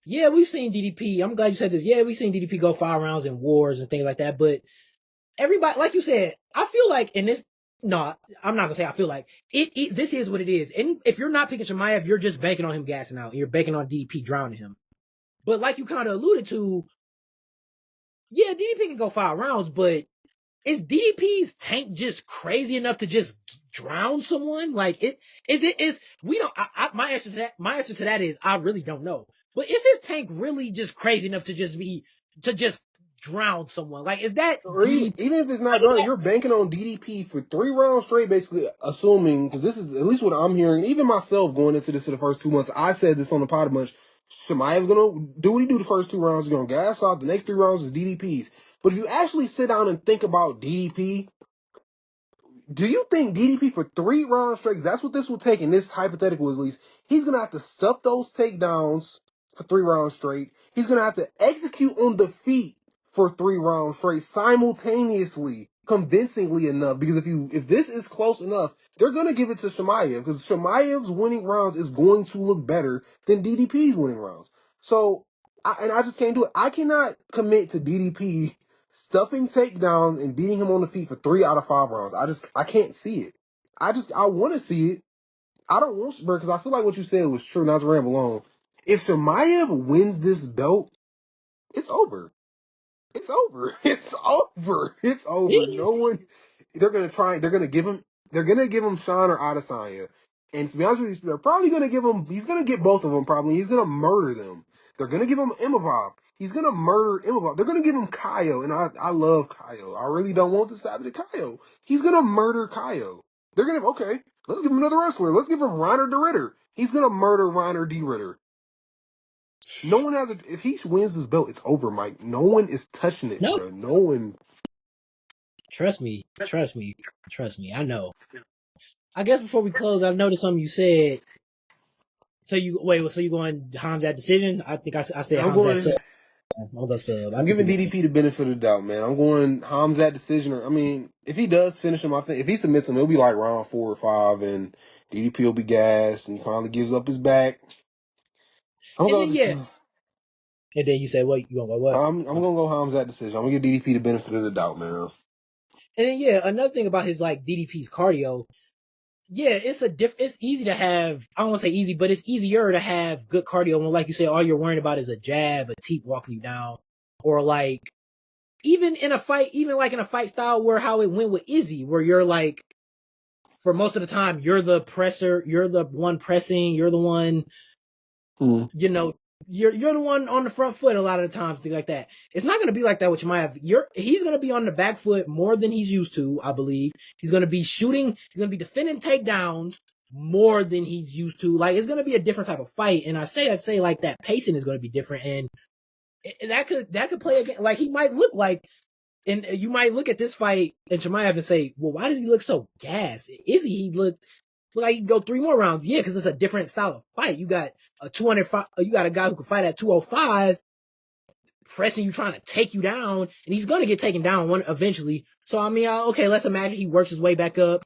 yeah, we've seen DDP. I'm glad you said this. Yeah, we've seen DDP go 5 rounds in wars and things like that. But everybody, like you said, I feel like in this, no, I'm not gonna say I feel like it. This is what it is. And if you're not picking Chimaev, you're just banking on him gassing out. You're banking on DDP drowning him. But like you kind of alluded to, yeah, DDP can go 5 rounds, but is DDP's tank just crazy enough to just drown someone? Like is we don't. My answer to that is I really don't know. But is his tank really just crazy enough to just drown someone? Like is that Or DDP? even if it's not drawing, you're banking on DDP for 3 rounds straight, basically assuming, because this is at least what I'm hearing. Even myself going into this for the first 2 months, I said this on the pod a bunch. Shemaev's gonna do what he do the first 2 rounds. He's gonna gas out. The next 3 rounds is DDP's. But if you actually sit down and think about DDP, do you think DDP for 3 rounds straight? That's what this will take in this hypothetical at least. He's gonna have to stuff those takedowns for 3 rounds straight. He's gonna have to execute on the feet for 3 rounds straight simultaneously, convincingly enough. Because if this is close enough, they're gonna give it to Chimaev because Chimaev's winning rounds is going to look better than DDP's winning rounds. So, I just can't do it. I cannot commit to DDP stuffing takedowns and beating him on the feet for 3 out of 5 rounds. I can't see it. I want to see it. I don't want to, because I feel like what you said was true. Not to ramble on. If Shemaev wins this belt, it's over. It's over. It's over. It's over. No one. They're gonna try. They're gonna give him. They're gonna give him Sean or Adesanya. And to be honest with you, they're probably gonna give him. He's gonna get both of them. Probably. He's gonna murder them. They're gonna give him Imavov. He's gonna murder Imavov. They're gonna give him Kaio, and I love Kaio. I really don't want this to happen to Kaio. He's gonna murder Kaio. They're gonna okay. Let's give him another wrestler. Let's give him Reiner de Ritter. He's gonna murder Reiner de Ritter. No one has a. If he wins this belt, it's over, Mike. No one is touching it, No, bro. No one. trust me, trust me, trust me. I know. I guess before we close, I've noticed something you said. So you wait. So you going Hamzat decision? I think I said I'm Hamzat sub. going. I'll go sub. I I'm think giving you're going. DDP the benefit of the doubt, man. I'm going Hamzat decision. Or I mean, if he does finish him, I think if he submits him, it'll be like round 4 or 5, and DDP will be gassed, and he finally gives up his back. I'm And gonna then go. yeah, and then you say what you gonna go what? I'm gonna go Hamzat decision. I'm gonna give DDP the benefit of the doubt, man. And then yeah, another thing about his like DDP's cardio. Yeah, it's easy to have. I don't want to say easy, but it's easier to have good cardio when, like you say, all you're worrying about is a jab, a teep walking you down, or like even in a fight, even like in a fight style where how it went with Izzy, where you're like for most of the time you're the presser, you're the one pressing, you're the one, Hmm. you know, you're the one on the front foot a lot of the times, things like that. It's not gonna be like that with Chimaev. He's gonna be on the back foot more than he's used to, I believe. He's gonna be shooting, he's gonna be defending takedowns more than he's used to. Like it's gonna be a different type of fight. And I'd say like that pacing is gonna be different. And that could play again. Like he might look like and you might look at this fight and Chimaev and say, well, why does he look so gassed? He looked like he can go 3 more rounds. Yeah, because it's a different style of fight. You got a 205, you got a guy who can fight at 205, pressing you, trying to take you down, and he's gonna get taken down one eventually. So I mean, okay, let's imagine he works his way back up.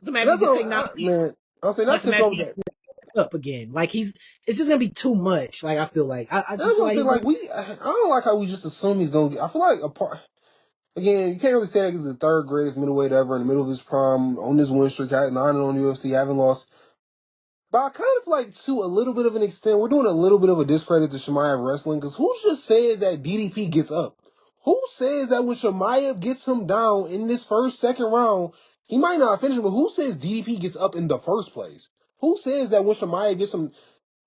Let's imagine he That's gets all, taken down. man. I'll say not Let's to imagine over he that. gets up again. Like it's just gonna be too much. Like I feel like I That's just feel what I'm like saying. he's gonna. Like I don't like how we just assume he's gonna get. I feel like a part. Again, you can't really say that he's the third greatest middleweight ever in the middle of his prime, on this win streak, had 9 on UFC, haven't lost. But I kind of like, to a little bit of an extent, we're doing a little bit of a discredit to Chimaev wrestling, because who just says that DDP gets up? Who says that when Chimaev gets him down in this first, second round, he might not finish him, but who says DDP gets up in the first place? Who says that when Chimaev gets him?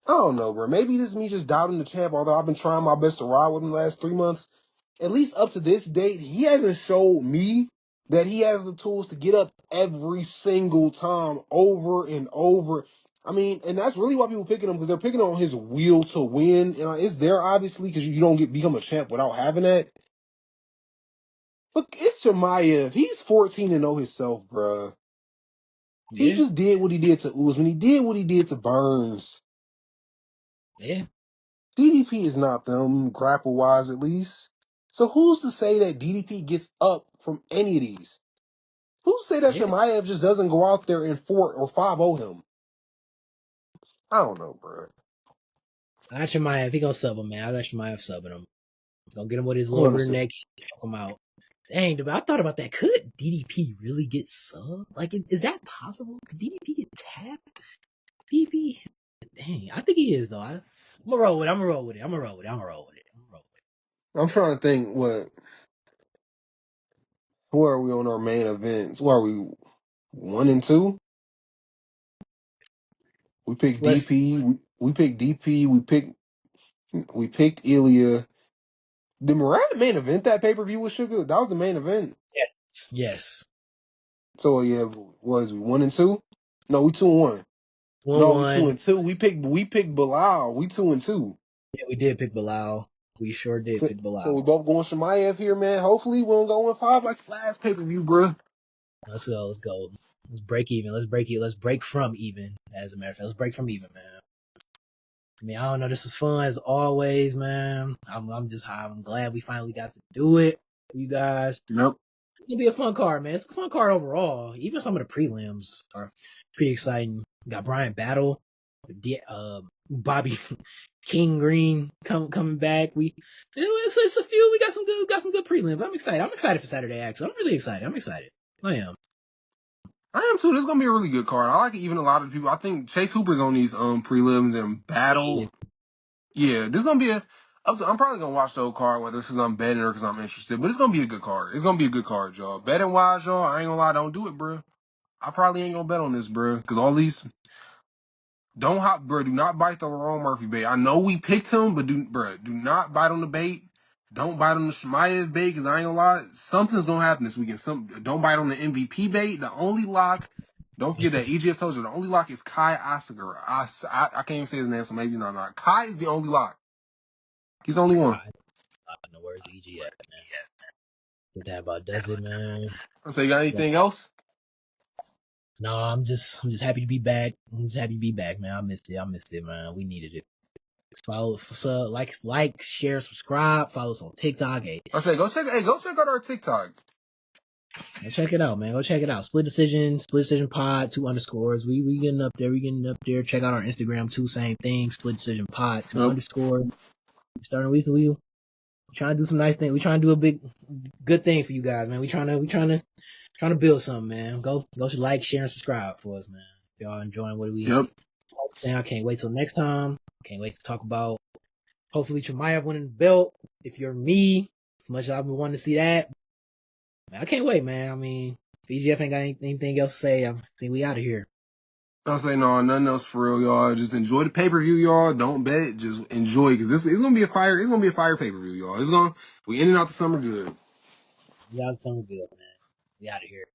I don't know, bro. Maybe this is me just doubting the champ, although I've been trying my best to ride with him the last 3 months. At least up to this date, he hasn't showed me that he has the tools to get up every single time over and over. I mean, and that's really why people picking him, because they're picking on his will to win. And it's there, obviously, because you don't become a champ without having that. But it's Chimaev. He's 14-0 himself, bruh. He Yeah, just did what he did to Usman. He did what he did to Burns. yeah, DDP is not them, grapple-wise at least. So who's to say that DDP gets up from any of these? Who's to say that yeah. Chimaev just doesn't go out there and 4 or 5-0 him? I don't know, bro. I got Chimaev. He gonna sub him, man. I got Chimaev subbing him. Gonna get him with his I'm little gonna rear say neck. Choke him out. Dang, dude, I thought about that. Could DDP really get subbed? Like, is that possible? Could DDP get tapped? DDP? Dang, I think he is though. I'm gonna roll with it. I'm gonna roll with it. I'm gonna roll with it. I'm gonna roll with it. I'm gonna roll with it. I'm trying to think where are we on our main events? Where are we 1 and 2? We picked Let's. DP. We picked DP. We picked Ilya. Did Murat main event that pay-per-view with Sugar? That was the main event. Yes. Yes. So yeah, was we 1 and 2? No, we 2-1. One No, we 2 one. and 2. We picked Bilal. We 2 and 2. Yeah, we did pick Bilal. We sure did pick So Bilal. we both going Shemaev here, man. Hopefully we don't go in 5 like last pay-per-view, bro. Let's go. Let's go. Let's break even. Let's break it. Let's break from even. As a matter of fact, let's break from even, man. I mean, I don't know. This was fun as always, man. I'm just high. I'm glad we finally got to do it for you guys. Yep. It's gonna be a fun card, man. It's a fun card overall. Even some of the prelims are pretty exciting. We got Brian Battle, Bobby King Green coming back. It's a few. We got some good prelims. I'm excited. I'm excited for Saturday. Actually, I'm really excited. I'm excited. I am. I am too. This is gonna be a really good card. I like it. Even a lot of people. I think Chase Hooper's on these prelims and Yeah, battle. Yeah, this is gonna be I'm probably gonna watch the whole card, whether it's because I'm betting or because I'm interested. But it's gonna be a good card. It's gonna be a good card, y'all. Betting wise, y'all, I ain't gonna lie, don't do it, bro. I probably ain't gonna bet on this, bro, because all these don't hop, bro. Do not bite the Lerone Murphy bait. I know we picked him, but do not bite on the bait. Don't bite on the Shemaev bait, because I ain't gonna lie, something's gonna happen this weekend. Don't bite on the MVP bait. The only lock. Don't forget that EGF told you the only lock is Kai Asagura. I can't even say his name, so maybe not. Kai is the only lock. He's the only one. I know where's EGF, man. But that about does it, man. So you got But anything else? no, I'm just happy to be back. I'm just happy to be back, man. I missed it. I missed it, man. We needed it. Follow, like, share, subscribe. Follow us on TikTok. Hey, I say go check out our TikTok. go check it out, man. Go check it out. Split Decision Pod, 2 underscores. We getting up there. We getting up there. Check out our Instagram too. Same thing. Split Decision Pod, 2 Yep. underscores. Starting we trying to do some nice things. We trying to do a good thing for you guys, man. We trying to build something, man. Go like, share, and subscribe for us, man. If y'all enjoying what we Yep. saying, I can't wait till next time. Can't wait to talk about hopefully Chimaev winning the belt. If you're me, as much as I've been wanting to see that, man, I can't wait, man. I mean, if EGF ain't got anything else to say, I think we out of here. I'll say no, nothing else for real, y'all. Just enjoy the pay per view, y'all. Don't bet, just enjoy because this is gonna be a fire. It's gonna be a fire pay per view, y'all. We in and out the summer good. We got something good, man. We out of here.